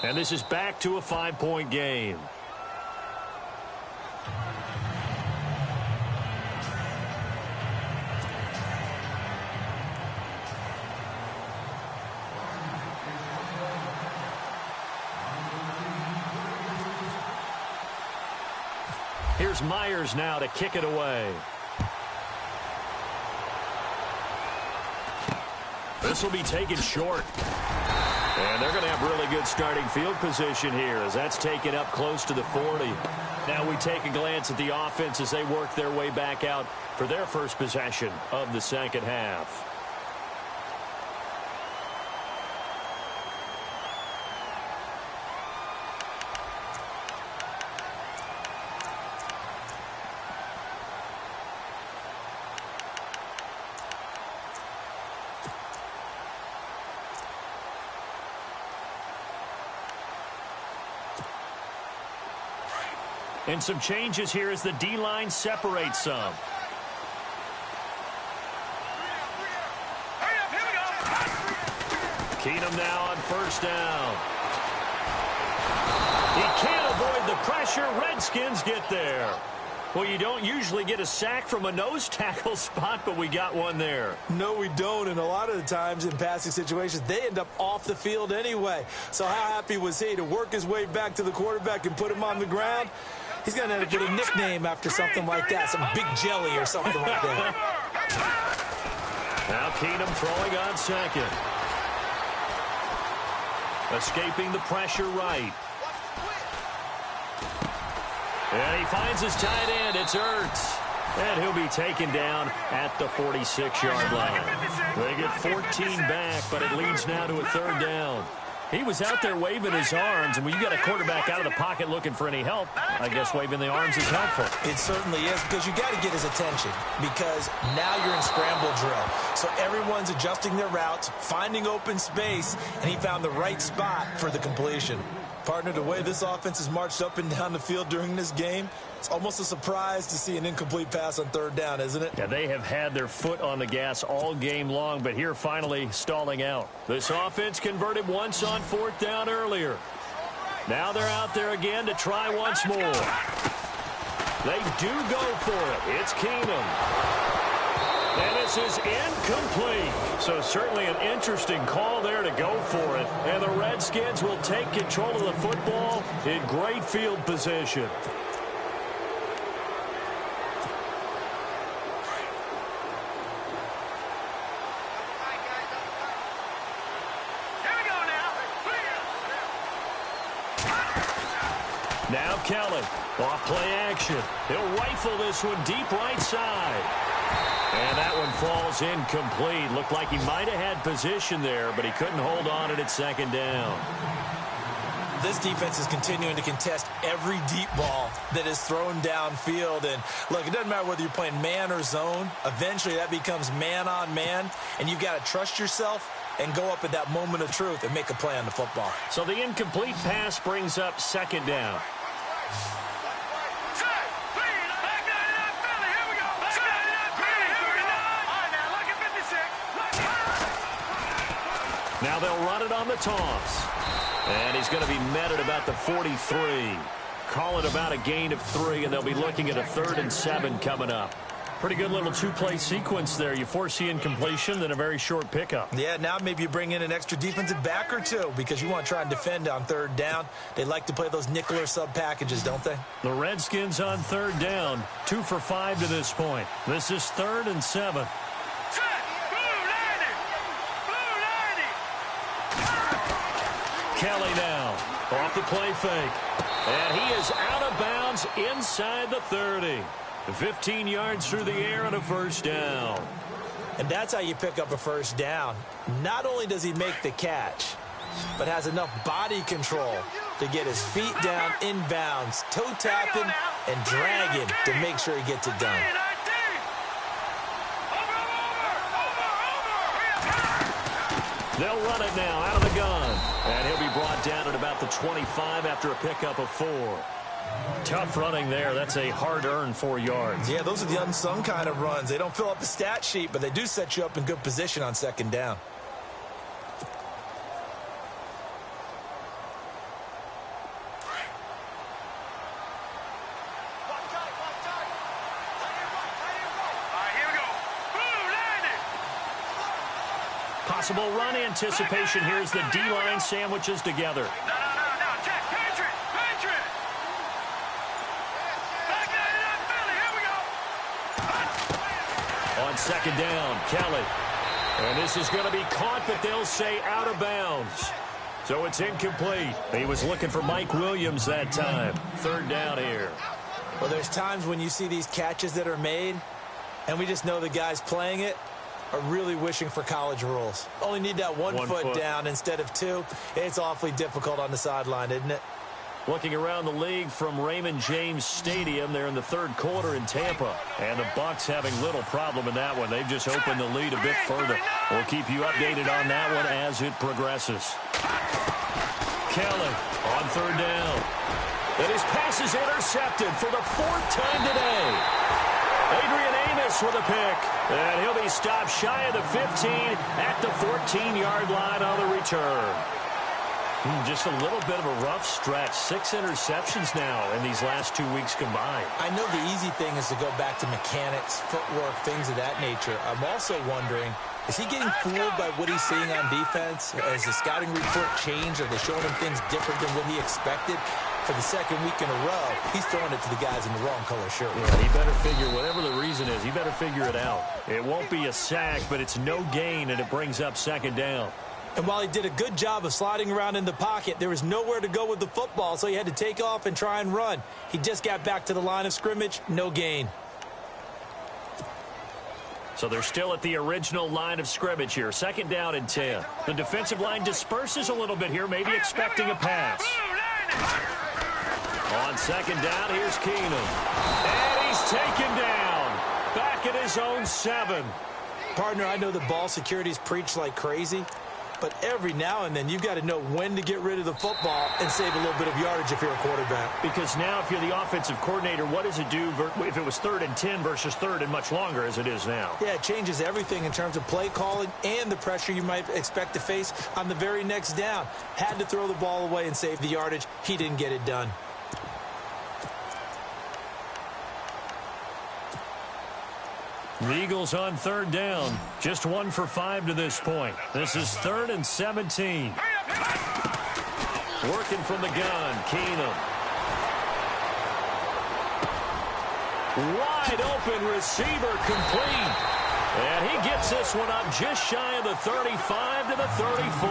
And this is back to a 5-point game. Here's Myers now to kick it away. This will be taken short. And they're going to have really good starting field position here as that's taken up close to the 40. Now we take a glance at the offense as they work their way back out for their first possession of the second half. And some changes here as the D-line separates some. Keenum now on first down. He can't avoid the pressure. Redskins get there. Well, you don't usually get a sack from a nose tackle spot, but we got one there. No, we don't, and a lot of the times in passing situations, they end up off the field anyway. So how happy was he to work his way back to the quarterback and put him on the ground? He's going to end up with a nickname after something like that, some Big Jelly or something like that. Now Keenum throwing on second. Escaping the pressure right. And he finds his tight end. It's Ertz. And he'll be taken down at the 46-yard line. They get 14 back, but it leads now to a third down. He was out there waving his arms, and when you got a quarterback out of the pocket looking for any help, I guess waving the arms is helpful. It certainly is, because you got to get his attention, because now you're in scramble drill. So everyone's adjusting their routes, finding open space, and he found the right spot for the completion. Partner, the way this offense has marched up and down the field during this game, it's almost a surprise to see an incomplete pass on third down, isn't it? Yeah, they have had their foot on the gas all game long, but here finally stalling out. This offense converted once on fourth down earlier. Now they're out there again to try once more. They do go for it. It's Keenum. And this is incomplete. So certainly an interesting call there to go for it. And the Redskins will take control of the football in great field position. Now Kelly, off play action. He'll rifle this one deep right side. And that one falls incomplete. Looked like he might have had position there, but he couldn't hold on at second down. This defense is continuing to contest every deep ball that is thrown downfield. And look, it doesn't matter whether you're playing man or zone. Eventually that becomes man on man, and you've got to trust yourself and go up at that moment of truth and make a play on the football. So the incomplete pass brings up second down. Now they'll run it on the toss. And he's going to be met at about the 43. Call it about a gain of 3, and they'll be looking at a 3rd and 7 coming up. Pretty good little two-play sequence there. You force the incompletion, then a very short pickup. Yeah, now maybe you bring in an extra defensive back or two because you want to try and defend on third down. They like to play those nickel or sub packages, don't they? The Redskins on third down, 2 for 5 to this point. This is 3rd and 7. Kelly now off the play fake. And he is out of bounds inside the 30. 15 yards through the air and a first down. And that's how you pick up a first down. Not only does he make the catch, but has enough body control to get his feet down inbounds, toe tapping and dragging to make sure he gets it done. They'll run it now out of the gun. And he'll be brought down at about the 25 after a pickup of 4. Tough running there. That's a hard-earned 4 yards. Yeah, those are the unsung kind of runs. They don't fill up the stat sheet, but they do set you up in good position on second down. Possible run anticipation. Here's the D-line sandwiches together. No, check. Patriot. Back that Philly. Here we go. On second down, Kelly. And this is going to be caught, but they'll say out of bounds. So it's incomplete. He was looking for Mike Williams that time. Third down here. Well, there's times when you see these catches that are made, and we just know the guys playing it are really wishing for college rules. Only need that one foot down instead of 2. It's awfully difficult on the sideline, isn't it? Looking around the league from Raymond James Stadium, they're in the third quarter in Tampa. And the Bucs having little problem in that one. They've just opened the lead a bit further. We'll keep you updated on that one as it progresses. Kelly on third down. And his pass is intercepted for the 4th time today. Adrian Amos with a pick. And he'll be stopped shy of the 15 at the 14-yard line on the return. Just a little bit of a rough stretch. 6 interceptions now in these last 2 weeks combined. I know the easy thing is to go back to mechanics, footwork, things of that nature. I'm also wondering, is he getting fooled by what he's seeing on defense? Has the scouting report changed? Are they showing him things different than what he expected? For the 2nd week in a row, he's throwing it to the guys in the wrong color shirt. Yeah, he better figure, whatever the reason is, he better figure it out. It won't be a sack, but it's no gain, and it brings up 2nd down. And while he did a good job of sliding around in the pocket, there was nowhere to go with the football, so he had to take off and try and run. He just got back to the line of scrimmage, no gain. So they're still at the original line of scrimmage here. 2nd down and 10. The defensive line disperses a little bit here, maybe expecting a pass. On 2nd down, here's Keenum. And he's taken down. Back at his own 7. Partner, I know the ball security's preached like crazy, but every now and then you've got to know when to get rid of the football and save a little bit of yardage if you're a quarterback. Because now if you're the offensive coordinator, what does it do if it was 3rd and 10 versus 3rd and much longer as it is now? Yeah, it changes everything in terms of play calling and the pressure you might expect to face on the very next down. Had to throw the ball away and save the yardage. He didn't get it done. The Eagles on 3rd down. Just 1 for 5 to this point. This is 3rd and 17. Working from the gun, Keenum. Wide open receiver complete. And he gets this one up just shy of the 35 to the 34.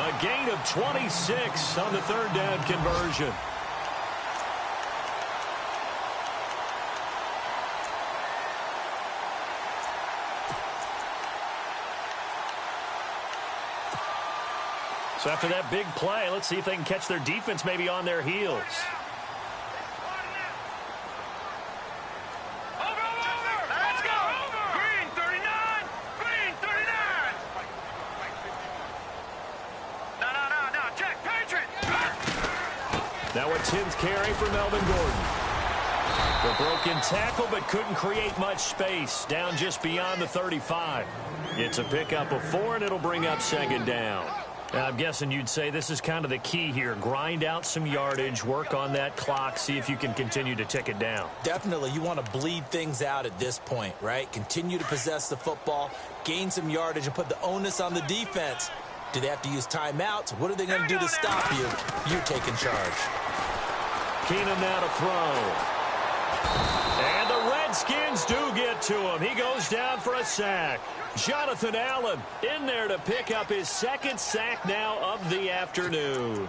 A gain of 26 on the 3rd down conversion. So after that big play, let's see if they can catch their defense maybe on their heels. Let's go! Green 39! Green 39! No, check, Patriot! Now a 10th carry for Melvin Gordon. The broken tackle, but couldn't create much space. Down just beyond the 35. It's a pickup of 4, and it'll bring up 2nd down. I'm guessing you'd say this is kind of the key here. Grind out some yardage, work on that clock, see if you can continue to tick it down. Definitely. You want to bleed things out at this point, right? Continue to possess the football, gain some yardage, and put the onus on the defense. Do they have to use timeouts? What are they going to do to stop you? You're taking charge. Keenum now to throw. And the Redskins do get to him. He goes down for a sack. Jonathan Allen in there to pick up his 2nd sack now of the afternoon.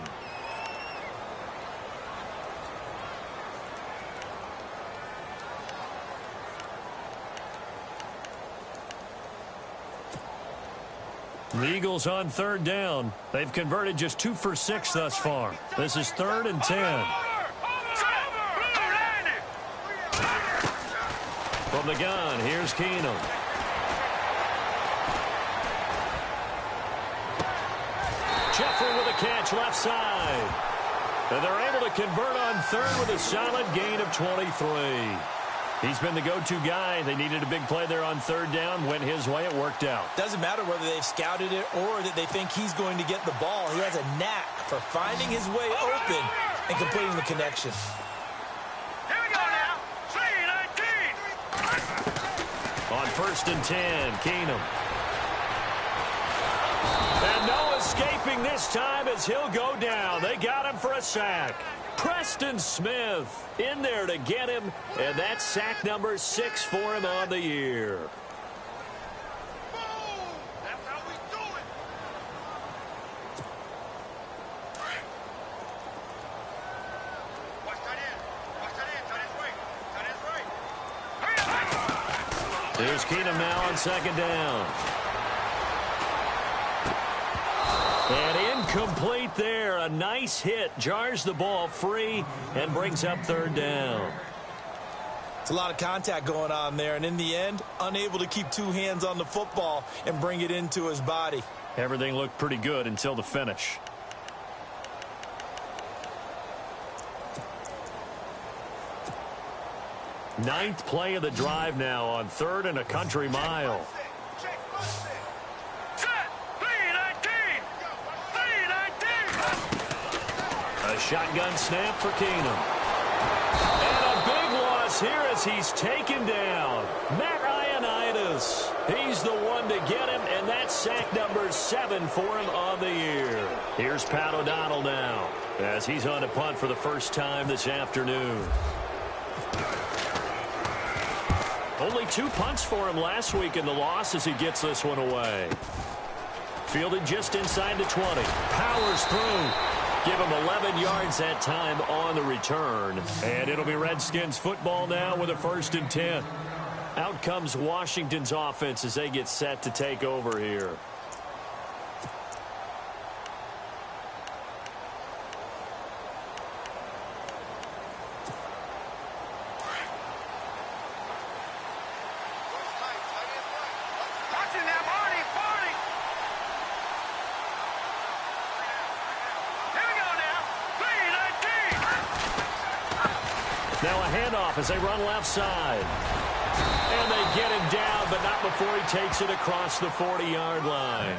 The Eagles on 3rd down. They've converted just 2 for 6 thus far. This is 3rd and 10. From the gun, here's Keenum. Jeffrey with a catch left side. And they're able to convert on 3rd with a solid gain of 23. He's been the go-to guy. They needed a big play there on 3rd down. Went his way. It worked out. Doesn't matter whether they've scouted it or that they think he's going to get the ball. He has a knack for finding his way open and completing the connection. Here we go now. 3-19. On 1st and 10, Keenum. And no escaping this time as he'll go down. They got him for a sack. Preston Smith in there to get him, and that's sack number 6 for him on the year. That's how we do it. Watch that in. Watch that in. Tight end right. Here's Keenum now on 2nd down. And incomplete there. A nice hit. Jars the ball free and brings up 3rd down. It's a lot of contact going on there, and in the end, unable to keep 2 hands on the football and bring it into his body. Everything looked pretty good until the finish. Ninth play of the drive now on 3rd and a country mile. Set. 3-19. 3-19. A shotgun snap for Keenum. And a big loss here as he's taken down. Matt Ioannidis. He's the one to get him, and that's sack number 7 for him on the year. Here's Pat O'Donnell now as he's on to punt for the first time this afternoon. Only 2 punts for him last week in the loss as he gets this one away. Fielded just inside the 20. Powers through. Give him 11 yards that time on the return. And it'll be Redskins football now with a 1st and 10. Out comes Washington's offense as they get set to take over here. Watching that, Marty. Here we go now. 3-19. Now a handoff as they run left side. And they get him down, but not before he takes it across the 40-yard line.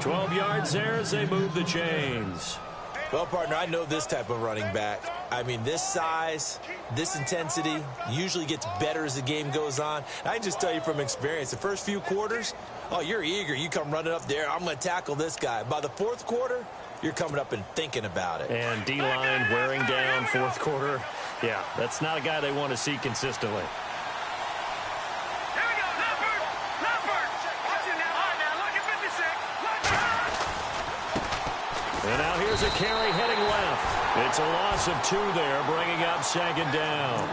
12 yards there as they move the chains. Well, partner, I know this type of running back. I mean, this size, this intensity usually gets better as the game goes on. I can just tell you from experience, the first few quarters, oh, you're eager. You come running up there, I'm going to tackle this guy. By the 4th quarter, you're coming up and thinking about it. And D-line wearing down 4th quarter. Yeah, that's not a guy they want to see consistently. And now here's a carry heading left. It's a loss of 2 there, bringing up 2nd down.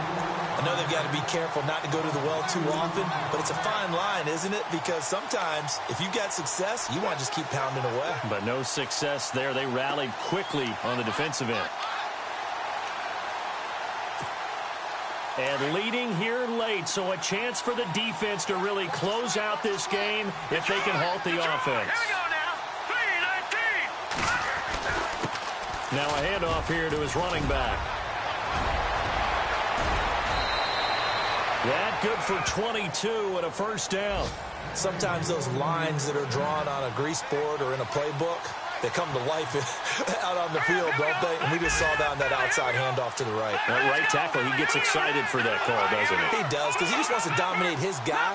I know they've got to be careful not to go to the well too often, but it's a fine line, isn't it? Because sometimes, if you've got success, you want to just keep pounding away. But no success there. They rallied quickly on the defensive end. And leading here late, so a chance for the defense to really close out this game if they can halt the offense. Here we go now. 3-19. Now a handoff here to his running back. That good for 22 and a 1st down. Sometimes those lines that are drawn on a grease board or in a playbook, they come to life out on the field, don't they? And we just saw down that outside handoff to the right. That right tackle, he gets excited for that call, doesn't he? He does, because he just wants to dominate his guy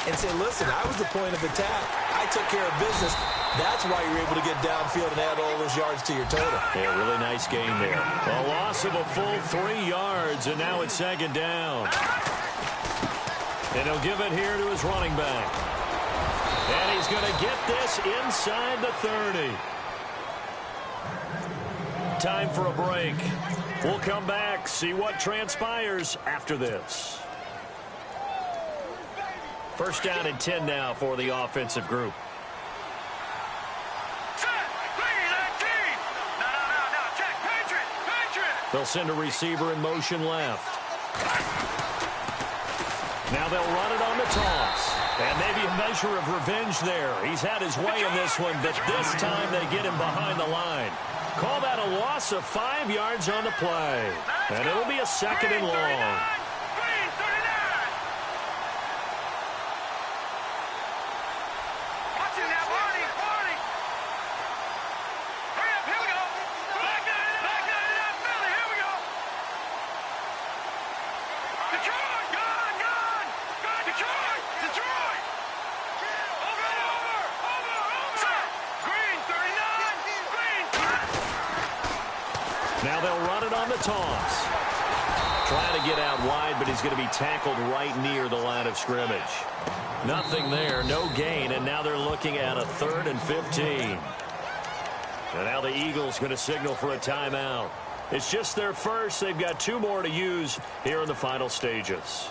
and say, listen, I was the point of attack. I took care of business. That's why you're able to get downfield and add all those yards to your total. Yeah, really nice game there. A loss of a full 3 yards, and now it's 2nd down. And he'll give it here to his running back. And he's going to get this inside the 30. Time for a break. We'll come back, see what transpires after this. 1st down and 10 now for the offensive group. They'll send a receiver in motion left. Now they'll run it on the toss. And maybe a measure of revenge there. He's had his way in this one, but this time they get him behind the line. Call that a loss of 5 yards on the play. And it'll be a 2nd and long. Now they'll run it on the toss. Trying to get out wide, but he's going to be tackled right near the line of scrimmage. Nothing there, no gain, and now they're looking at a 3rd and 15. And now the Eagles going to signal for a timeout. It's just their first. They've got 2 more to use here in the final stages.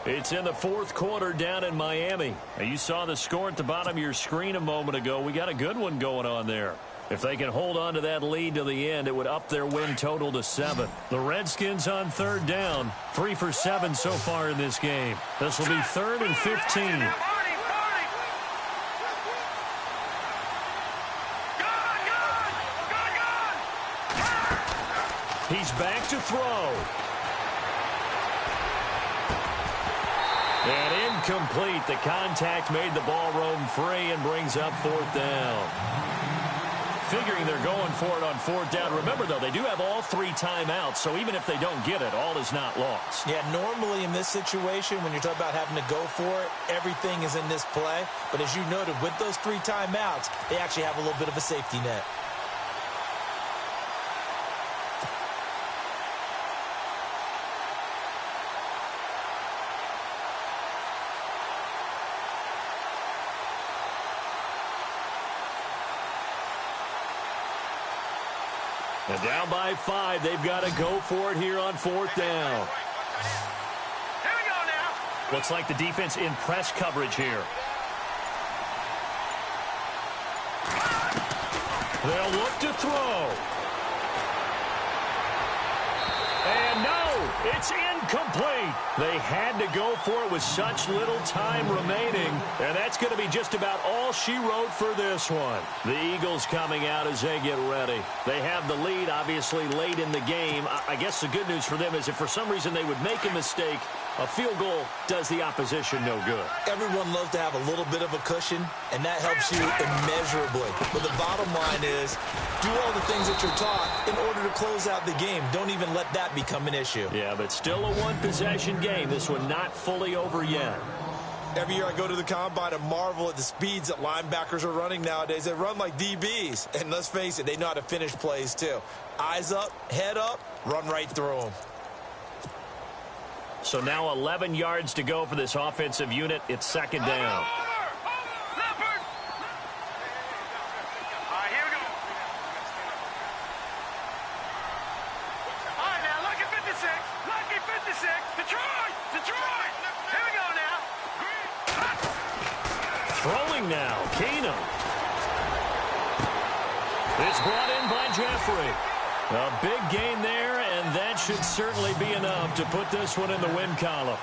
It's in the 4th quarter down in Miami. Now, you saw the score at the bottom of your screen a moment ago. We got a good one going on there. If they can hold on to that lead to the end, it would up their win total to 7. The Redskins on 3rd down, 3 for 7 so far in this game. This will be 3rd and 15. He's back to throw. And incomplete. The contact made the ball roam free and brings up 4th down. Figuring they're going for it on 4th down. Remember, though, they do have all 3 timeouts, so even if they don't get it, all is not lost. Yeah, normally in this situation, when you're talking about having to go for it, everything is in this play. But as you noted, with those 3 timeouts, they actually have a little bit of a safety net. And down by 5, they've got to go for it here on 4th down. Here we go now. Looks like the defense in press coverage here. They'll look to throw. And no, it's incomplete. They had to go for it with such little time remaining. And that's going to be just about all she wrote for this one. The Eagles coming out as they get ready. They have the lead, obviously, late in the game. I guess the good news for them is if for some reason they would make a mistake, a field goal does the opposition no good. Everyone loves to have a little bit of a cushion, and that helps you immeasurably. But the bottom line is, do all the things that you're taught in order to close out the game. Don't even let that become an issue. Yeah, but still a one-possession game. This one not fully over yet. Every year I go to the combine and marvel at the speeds that linebackers are running nowadays. They run like DBs. And let's face it, they know how to finish plays too. Eyes up, head up, run right through them. So now 11 yards to go for this offensive unit. It's 2nd down. Throwing now, Keenum. It's brought in by Jeffrey. A big gain there, and that should certainly be enough to put this one in the win column.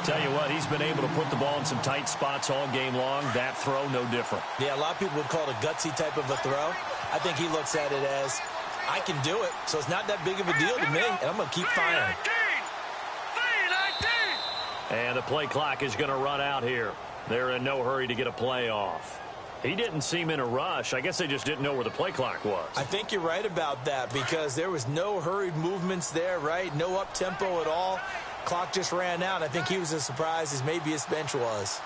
Tell you what, he's been able to put the ball in some tight spots all game long. That throw, no different. Yeah, a lot of people would call it a gutsy type of a throw. I think he looks at it as, I can do it, so it's not that big of a deal to me, and I'm going to keep firing. And the play clock is going to run out here. They're in no hurry to get a play off. He didn't seem in a rush. I guess they just didn't know where the play clock was. I think you're right about that because there was no hurried movements there, right? No up-tempo at all. Clock just ran out. I think he was as surprised as maybe his bench was.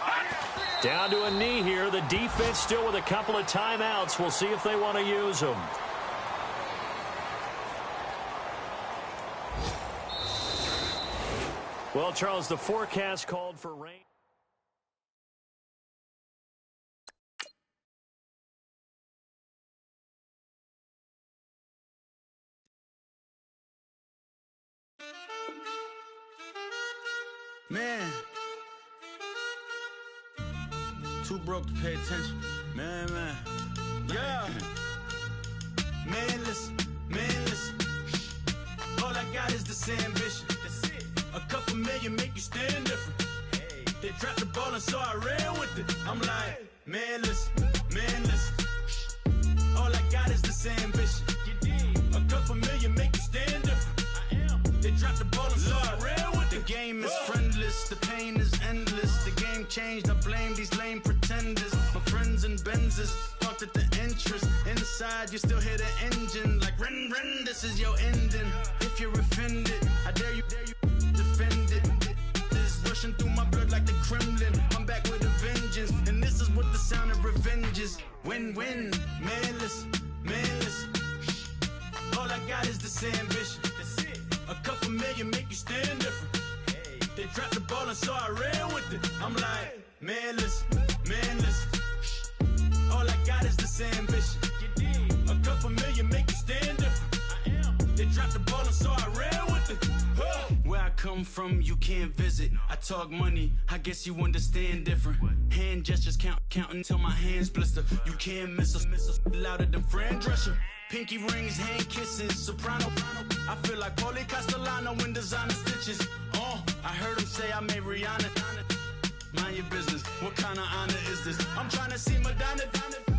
Down to a knee here. The defense still with a couple of timeouts. We'll see if they want to use them. Well, Charles, the forecast called for rain. Man, too broke to pay attention. Man. Yeah. Man, listen. All I got is this ambition. That's it. A couple million make you stand different. Hey. They dropped the ball and so I ran with it. I'm like, man, listen. All I got is this ambition. A couple million make you stand different. I am. They dropped the ball and so I ran with it. The game is friendless, the pain is endless. The game changed, I blame these lame pretenders. My friends and Benzes parked at the entrance. Inside, you still hear the engine. Like, ren, this is your ending. If you're offended, I dare you defend it. This rushing through my blood like the Kremlin. I'm back with a vengeance. And this is what the sound of revenge is. Win-win. Man, listen. All I got is this ambition. That's it. A couple million make you stand different. Hey. They dropped the ball and so I ran with it. I'm like, man, listen. All I got is this ambition. A couple million make you stand different. I am. They dropped the ball and so I ran with it. Where I come from, you can't visit. I talk money, I guess you understand different. Hand gestures counting till my hands blister. You can't miss us louder than Fran Drescher. Pinky rings, hand kisses, soprano. I feel like Paulie Castellano in designer stitches. I heard him say I made Rihanna. Mind your business, what kind of honor is this? I'm trying to see Madonna,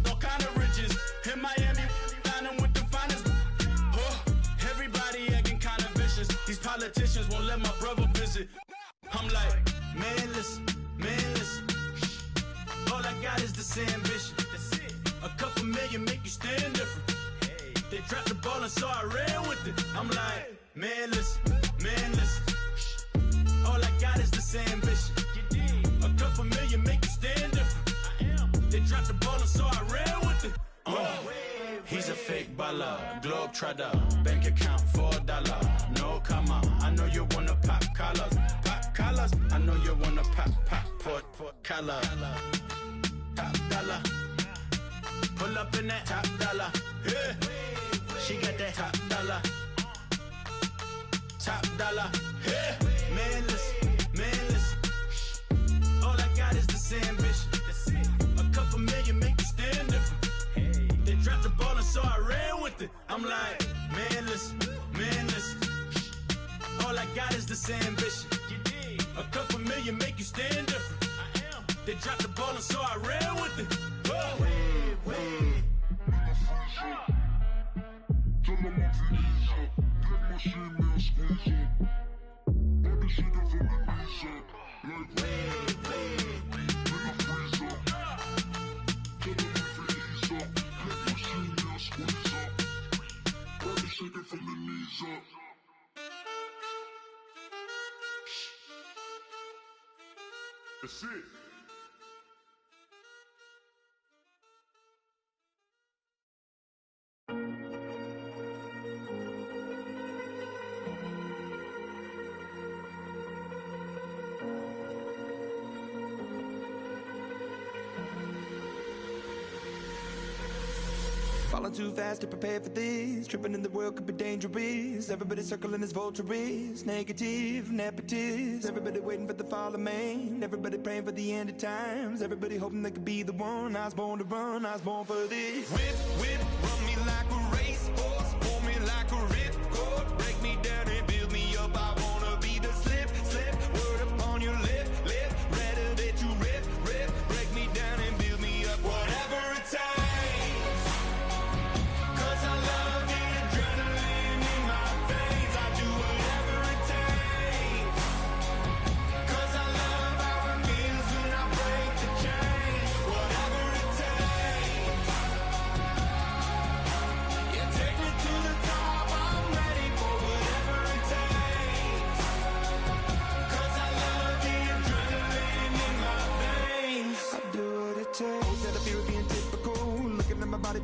all kind of riches. In Miami, dining with the finest. Everybody acting kind of vicious. These politicians won't let my brother visit. I'm like, man, listen. They dropped the ball and so I ran with it. I'm like, man, listen. All I got is this ambition. A couple million make you stand different. They dropped the ball and so I ran with it. He's a fake baller, globetrotter, bank account $4. No comma, I know you wanna pop collars. Pop collars, I know you wanna pop collar. Top dollar, pull up in that top dollar. Yeah. She got that top dollar. Top dollar, yeah. Man, listen. All I got is this ambition. A couple million make you stand different. They dropped the ball and so I ran with it. I'm like, man, listen. All I got is this ambition. A couple million make you stand different. They dropped the ball and so I ran with it. Whoa. Tell them I'm for ease up. Get my shit, squeeze up. Baby, she can feel me knees up. Like, nigga, freeze up. Tell them I'm for ease up. Get my shit, squeeze up. Baby, she can feel me knees up. That's it. Falling too fast to prepare for this. Tripping in the world could be dangerous. Everybody circling as vultures. Negative, nepotist. Everybody waiting for the fall of man. Everybody praying for the end of times. Everybody hoping they could be the one. I was born to run, I was born for this. Whip, run me like a racehorse. Pull me like a ripcord. Break me down and build me up. I wanna be the slip. Word upon your lip. Rather that you rip. Break me down and build me up. Whatever it takes.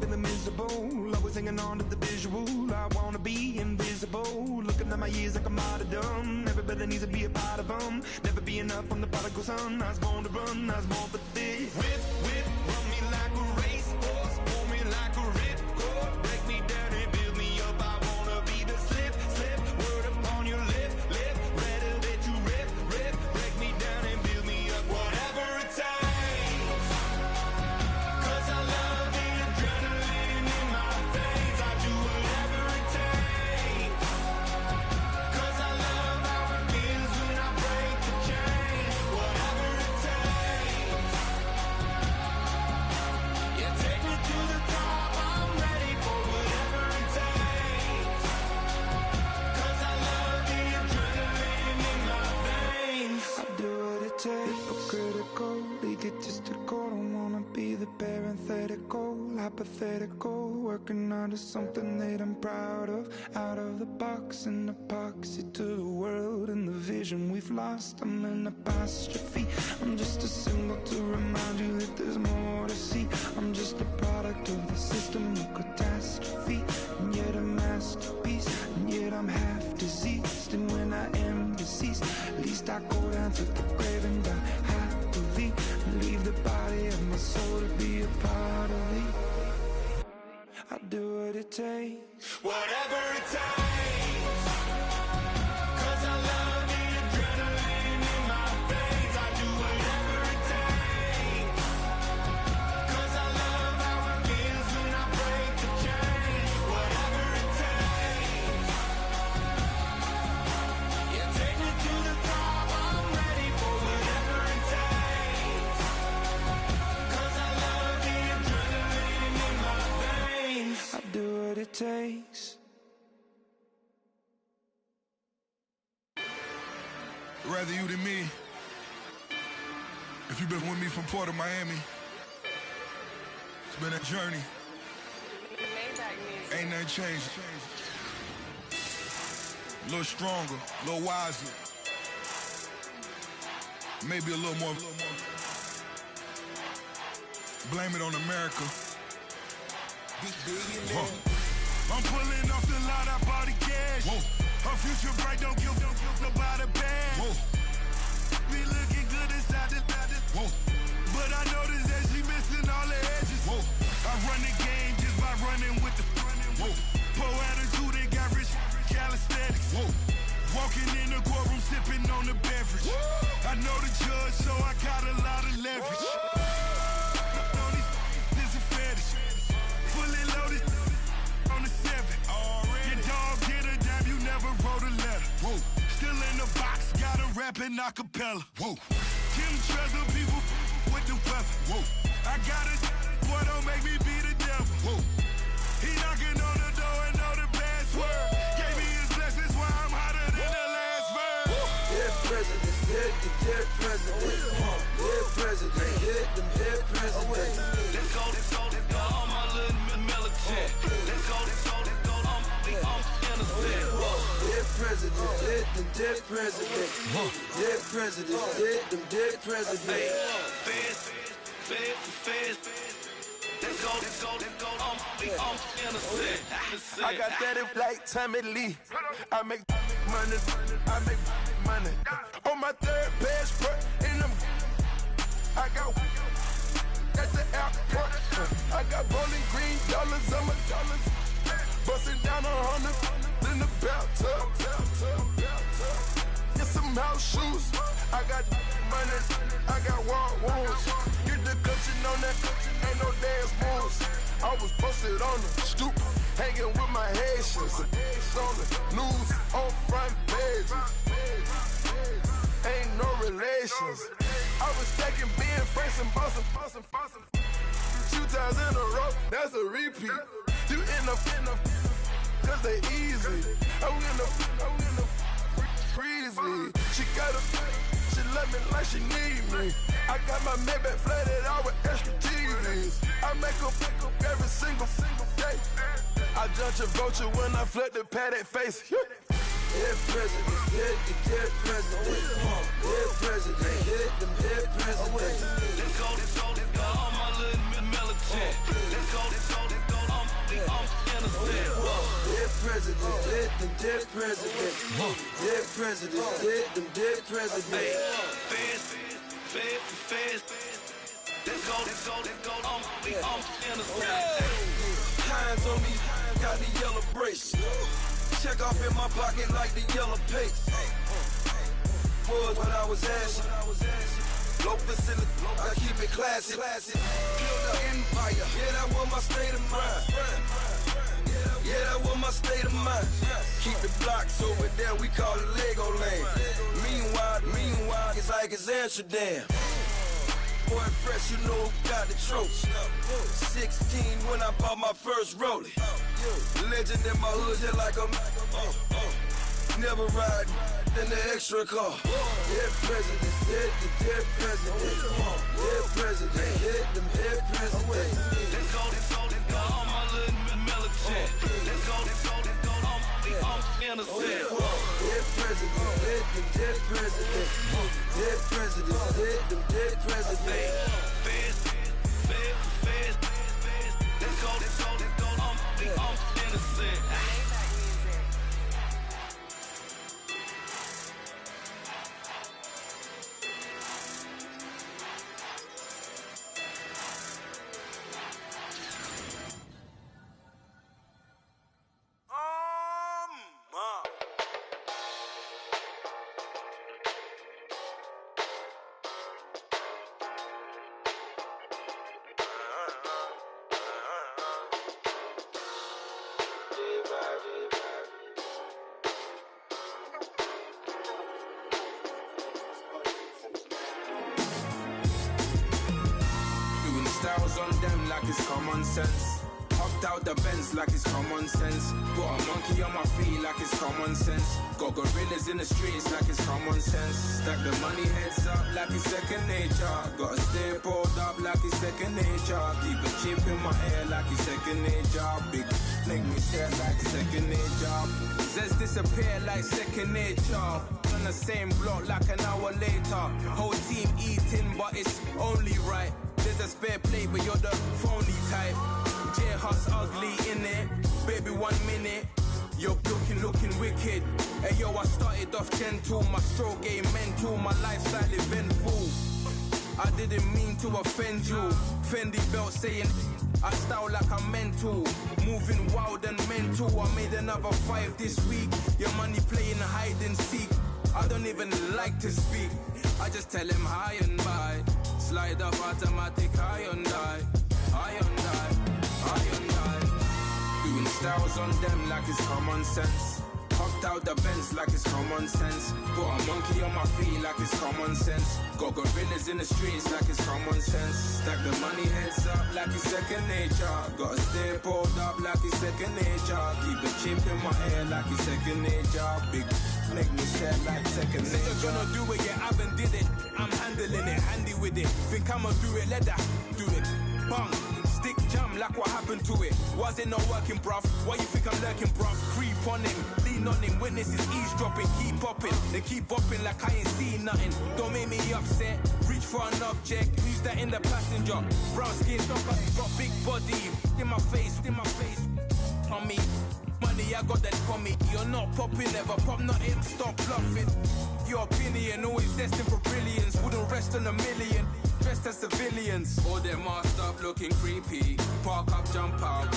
Feeling miserable, always hanging on to the visual. I wanna be invisible, looking at my years like I'm martyrdom. Everybody needs to be a part of them. Never be enough, I'm the prodigal son. I was born to run, I was born for this. Whip, run me like a racehorse. Pull me like a ripcord. Break me down and build me up. I wanna be the slip. Word upon your lip. Rather that you rip. Break me down and build me up. Whatever it takes. 'Cause I love the adrenaline in my veins. I do whatever it takes. 'Cause I love how it feels when I break the chains. Whatever it takes. Yeah, take me to the top. I'm ready for whatever it takes. 'Cause I love the adrenaline in my veins. I do what it takes. Hypocritical, egotistical. Don't wanna be the parenthetical, hypothetical. Working under something that I'm proud of. Out of the box, an epoxy to the world and the vision we've lost. I'm an apostrophe. I'm just a symbol to remind you that there's more to see. I'm just a product of the system of catastrophe, and yet a masterpiece, and yet I'm half diseased. And when I am deceased, at least I go down to the grave and die happily, and leave the body of my soul to be a part of me. I do what it takes. Whatever it takes. 'Cause I love the adrenaline in my veins. I do whatever it takes. 'Cause I love how it feels when I break the chains. Whatever it takes. Yeah, take me to the top. I'm ready for whatever it takes. 'Cause I love the adrenaline in my veins. I do what it takes. Rather you than me. If you've been with me from Port of Miami, it's been a journey. Ain't ain't nothing changed. A little stronger, a little wiser. Maybe a little more. Blame it on America. I'm pulling off the lot, I bought the cash. Whoa. Her future bright, don't give nobody bad. Whoa. Be looking good inside the whoa. But I noticed that she missing all the edges. Whoa. I run the game just by running with the whoa. Poor attitude, they got rich calisthenics. Whoa. Walking in the courtroom, sipping on the beverage. Whoa. I know the judge, so I got a lot of leverage. This is a fetish. Fully loaded on the 7. Your dog get a dime, you never wrote a letter. Whoa. Still in the box, got a rapping acapella. Whoa. Kim Treasure, people with the weapon. Whoa. I got it, boy, don't make me be the devil. Whoa. He knocking on the door and know the password. Gave me his blessings while I'm hotter than the last verse. Dead presidents, dead presidents. Dead presidents, dead presidents. Let's go, all my little militant. Let's go, I'm innocent. Dead presidents, dead presidents. Dead presidents, dead presidents. Feds. Let's go, I'm innocent. I got that if like Tommy Lee. I make money. On my third passport, and I got at the airport. I got bowling green dollars on my dollars. Busting down 100 in the bathtub. Get some house shoes. I got money. I got war wounds. Get the coaching on that. Ain't no dance moves. I was posted on the stoop, hanging with my Haitians. On the news, on front pages. Ain't no relations. I was stacking being Franks and Boston. 2 times in a row, that's a repeat. You end up, cause they easy. I'm in the breezy. She love me like she need me. I got my Maybach flooded out with extra TVs. I make up every single day. I judge a vulture when I flood the padded face. Dead presidents, dead presidents. Dead presidents, dead presidents. Let's go, all my little militant. Let's go, I'm innocent. Dead presidents, dead presidents. Dead presidents, dead presidents. Feds. Let's go, I'm innocent. Hands on me, got the yellow brace. Check off in my pocket like the yellow paste. Was what I was asking. Low facility, I keep it classy. Build an empire, yeah, that was my state of mind. Yeah, that was my state of mind. Keep the blocks over there, we call it Lego land. Meanwhile, it's like it's Amsterdam. Boy, fresh, you know who got the trophy. 16 when I bought my first rollie. Legend in my hood, just like a never ride in the extra car. Dead presidents, dead presidents. Dead presidents, dead presidents. Let's go, all my little militant. Let's go, I'm innocent. Dead presidents, dead presidents. Dead presidents, dead presidents. Feds. Let's go, I'm innocent. Doing styles on them like it's common sense. Hug Hopped out the Benz like it's common sense. Got a monkey on my feet like it's common sense. Got gorillas in the streets like it's common sense. Stack the money heads up like it's second nature. Gotta stay pulled up like it's second nature. Keep a chip in my hair like it's second nature. Big make me stare like second nature. Says disappear like second nature. On the same block like an hour later. Whole team eating but it's only right. There's a spare plate but you're the phony type. J-Hut's ugly innit. Baby 1 minute. You're looking wicked. Hey yo, I started off gentle. My stroke game mental. My lifestyle eventful. I didn't mean to offend you. Fendi belt saying I style like I'm mental. Moving wild and mental. I made another 5 this week. Your money playing hide and seek. I don't even like to speak. I just tell him high and by. Slide off automatic high and die. High and die. High and die. Doing styles on them like it's common sense. Hopped out the Benz like it's common sense. Got a monkey on my feet like it's common sense. Got gorillas in the streets like it's common sense. Stack the money heads up like it's second nature. Gotta stay pulled up like it's second nature. Keep the chip in my hair like it's second nature. Big make me stare like second nature. Said you're gonna do it, yeah, I haven't did it. I'm handling it, handy with it. Think I'ma do it, let that do it. Bang. Stick jam like what happened to it. Was it not working, bruv? Why you think I'm lurking, bruv? Creep on him, lean on him. Witnesses eavesdropping, keep popping. They keep bopping like I ain't seen nothing. Don't make me upset. Reach for an object. Who's that in the passenger? Brown skin, got big body. In my face, on me. Money, I got that for me. You're not popping, never pop nothing. Stop bluffing. Your opinion always destined for brilliance. Wouldn't rest on a million. Dressed as civilians. All them masked up looking creepy. Park up, jump out,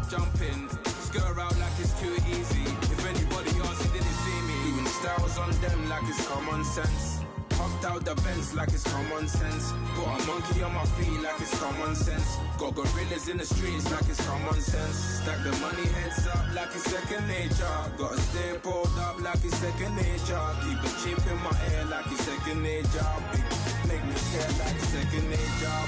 jump in. Skirt out like it's too easy. If anybody else didn't see me. Doing styles on them like it's common sense. Hopped out the Benz like it's common sense. Got a monkey on my feet like it's common sense. Got gorillas in the streets like it's common sense. Stack the money heads up like it's second nature. Gotta stay pulled up like it's second nature. Keep a chip in my hair like it's second nature. Big make me stare like second nature.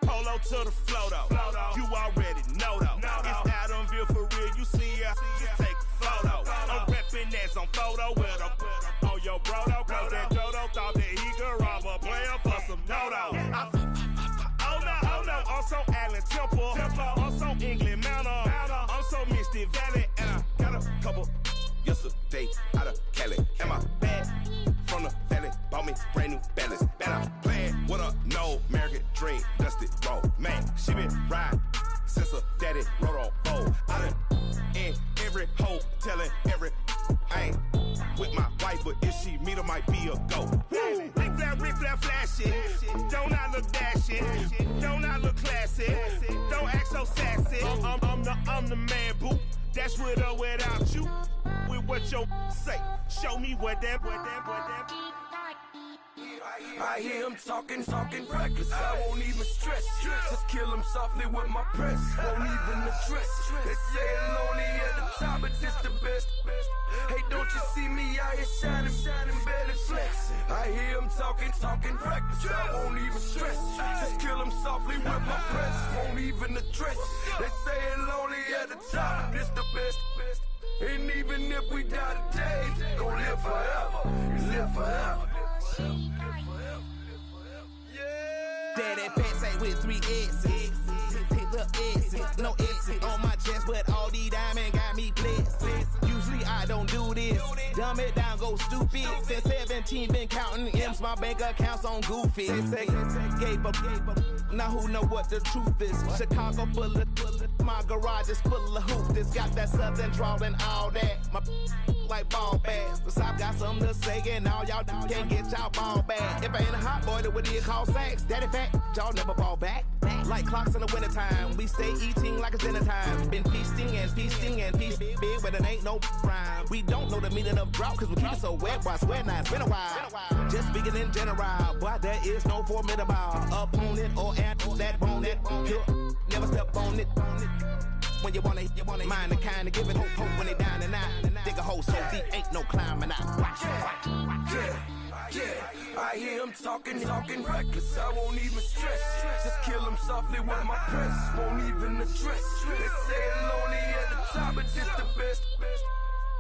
Polo to the flow though. You already know though. It's Adamville for real. You see ya, just take a photo. I'm reppin' as on photo with a on your bro though. Cause that Dodo thought that he could rob a player for some dodo. Oh no, I'm so Allen Temple. I'm so England Mountain. I'm so Misty Valley. And I got a couple yesterday out of Cali. Am I bad? From the valley, bought me brand new balance. And I'm playing with a no American dream, dusty road. Man, she been riding since her daddy rode on bold. I done in every hole, telling every I ain't with my wife, but if she meet her, might be a go. Rick flap, flashing. Don't I look dashing? Don't I look classy? Don't act so sassy. I'm the man, boo. That's with or without you. With what your say. Show me what that. I hear him talking reckless. I won't even stress Just kill them softly with my press. Won't even address. They say it lonely at the top, but this the best. Hey, don't you see me out here shining, barely flex. I hear them talking reckless. I won't even stress. Just kill them softly with my press. Won't even address. They say it lonely at the top, this the best. And even if we die today, gon' live forever. Live forever. Daddy pants ain't with 3 S's. Little S's, no S's on my chest, but all these diamonds got me blessed. Usually I don't do this. Dumb it down, go stupid. Since 17 been counting M's, my bank accounts on goofy. Say gave up. Now who know what the truth is? Chicago full of my garage is full of hoop. This got that southern drawl and all that. My like ball bags. The South got something to say, and all y'all can't get y'all ball back. If I ain't a hot boy, then what do you call sacks? Daddy fat, y'all never ball back. Like clocks in the wintertime, we stay eating like it's dinner time. Been feasting and feasting big, but it ain't no rhyme. We don't know the meaning of drought, cause we keep it so wet, boy, I swear now it's been a while. Just speaking in general, boy, there is no formidable opponent or that bone that never step on it. When you want it, mind the kind of giving hope when they down and out. Dig a hole so deep, ain't no climbing out. Yeah, I hear them talking reckless. I won't even stress. Just kill them softly with my press. Won't even address. They say it lonely at the top, but this the best.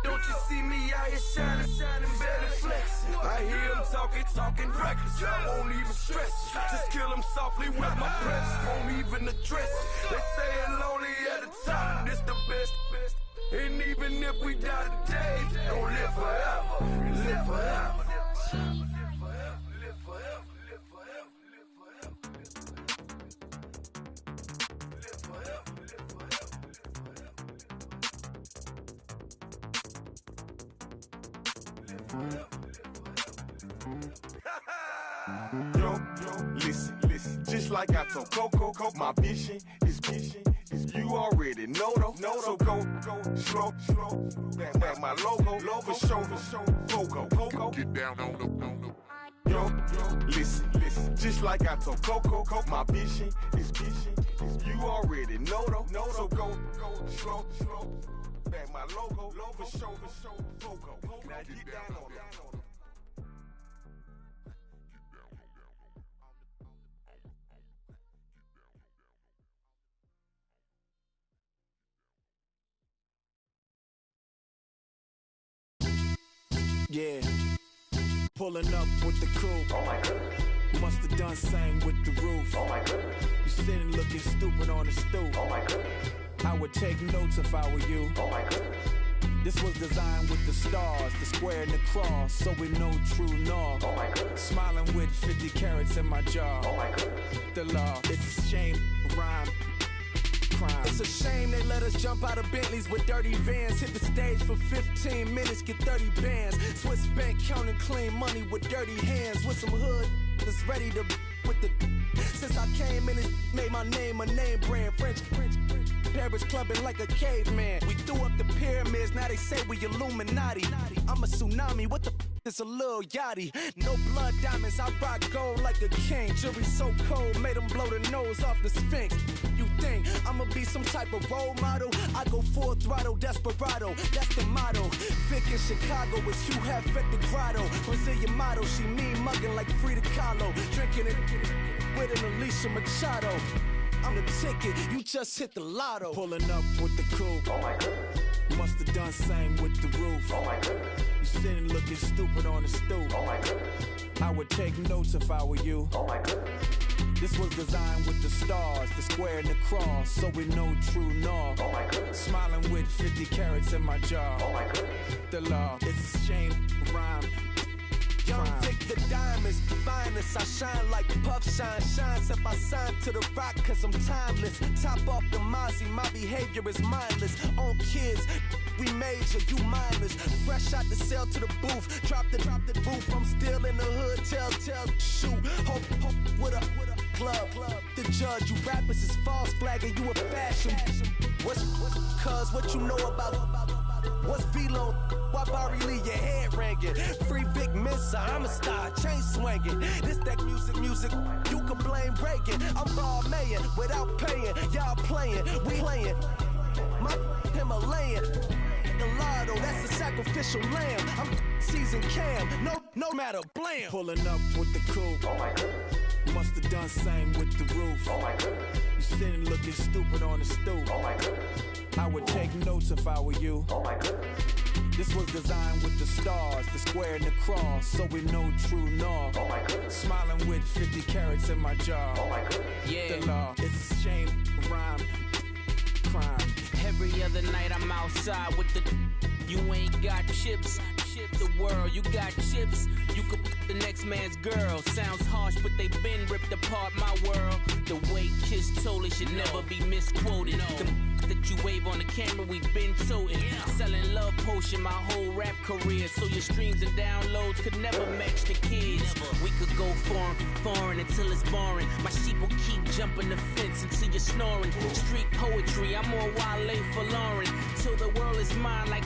Don't you see me out here shining, barely flex. I hear them talking reckless. I won't even stress. Just kill them softly with my press. Won't even address. They say it lonely at the top, this the best. And even if we die today, don't live forever. Live forever. Yo, listen, just like I told Coco, my vision is you already know though. So go slow, back my logo, for show, Coco. Get down on the. Yo, listen, just like I told Coco, my vision is you already know though. So go slow, back my logo, for show, Coco. Now get down on it. Yeah, pulling up with the crew. Oh my goodness. Must have done same with the roof. Oh my goodness. You sitting looking stupid on the stoop. Oh my goodness. I would take notes if I were you. Oh my goodness. This was designed with the stars, the square and the cross, so we know true north. Oh my goodness. Smiling with 50 carats in my jaw. Oh my goodness. The law, it's a shame, rhyme. Crime. It's a shame they let us jump out of Bentleys with dirty vans. Hit the stage for 15 minutes, get 30 bands. Swiss bank counting clean money with dirty hands. With some hood that's ready to with the. Since I came in, it made my name a name brand. French. Paris clubbing like a caveman. We threw up the pyramids, now they say we Illuminati. I'm a tsunami, what the is a little yachty. No blood diamonds, I rock gold like a king. Jury so cold, made them blow the nose off the Sphinx. You think I'ma be some type of role model? I go full throttle, desperado, that's the motto. Vic in Chicago is Hugh Hef at the grotto. Brazilian model, she mean mugging like Frida Kahlo. Drinking it with an Alicia Machado. I'm the ticket, you just hit the lotto. Pulling up with the crew. Oh my goodness. Must have done same with the roof. Oh my goodness. You sitting looking stupid on the stoop. Oh my goodness. I would take notes if I were you. Oh my goodness. This was designed with the stars, the square and the cross, so we know true north. Oh my goodness. Smiling with 50 carats in my jaw. Oh my goodness. The law, it's a shame, rhyme. Young Vic the diamonds, finest. I shine like puff shines if I sign to the rock cause I'm timeless. Top off the Mozzie, my behavior is mindless. On kids, we major, you mindless. Fresh out the cell to the booth, drop the booth. I'm still in the hood, tell, shoot. Hope with a club. The judge, you rappers is false flagging, you a fashion. What's cuz what you know about What's Velo? Why Barry Lee, your head ringing? Free Vic Mensa, I'm a star, chain swinging. This that music, you can blame Reagan. I'm ball mayin' without paying. Y'all playing, we playing. My Himalayan. Gallardo, that's a sacrificial lamb. I'm seasoned Cam, no matter, blam. Pulling up with the coupe. Oh my goodness. Must have done same with the roof. Oh my goodness. You sitting looking stupid on the stoop. Oh my goodness. I would take notes if I were you. Oh my goodness. This was designed with the stars, the square and the cross, so we know true north. Oh my goodness. Smiling with 50 carats in my jaw. Oh my goodness. Yeah. The law, it's a shame, rhyme, crime. Every other night I'm outside with the. You ain't got chips. The world, you got chips. You could put the next man's girl. Sounds harsh, but they been ripped apart my world. The way Kiss told it should never be misquoted. The that you wave on the camera, we been toting. Selling love potion my whole rap career. So your streams and downloads could never match the kids. We could go foreign until it's boring. My sheep will keep jumping the fence until you're snoring. Street poetry, I'm more Wale for Lauren. Till the world is mine like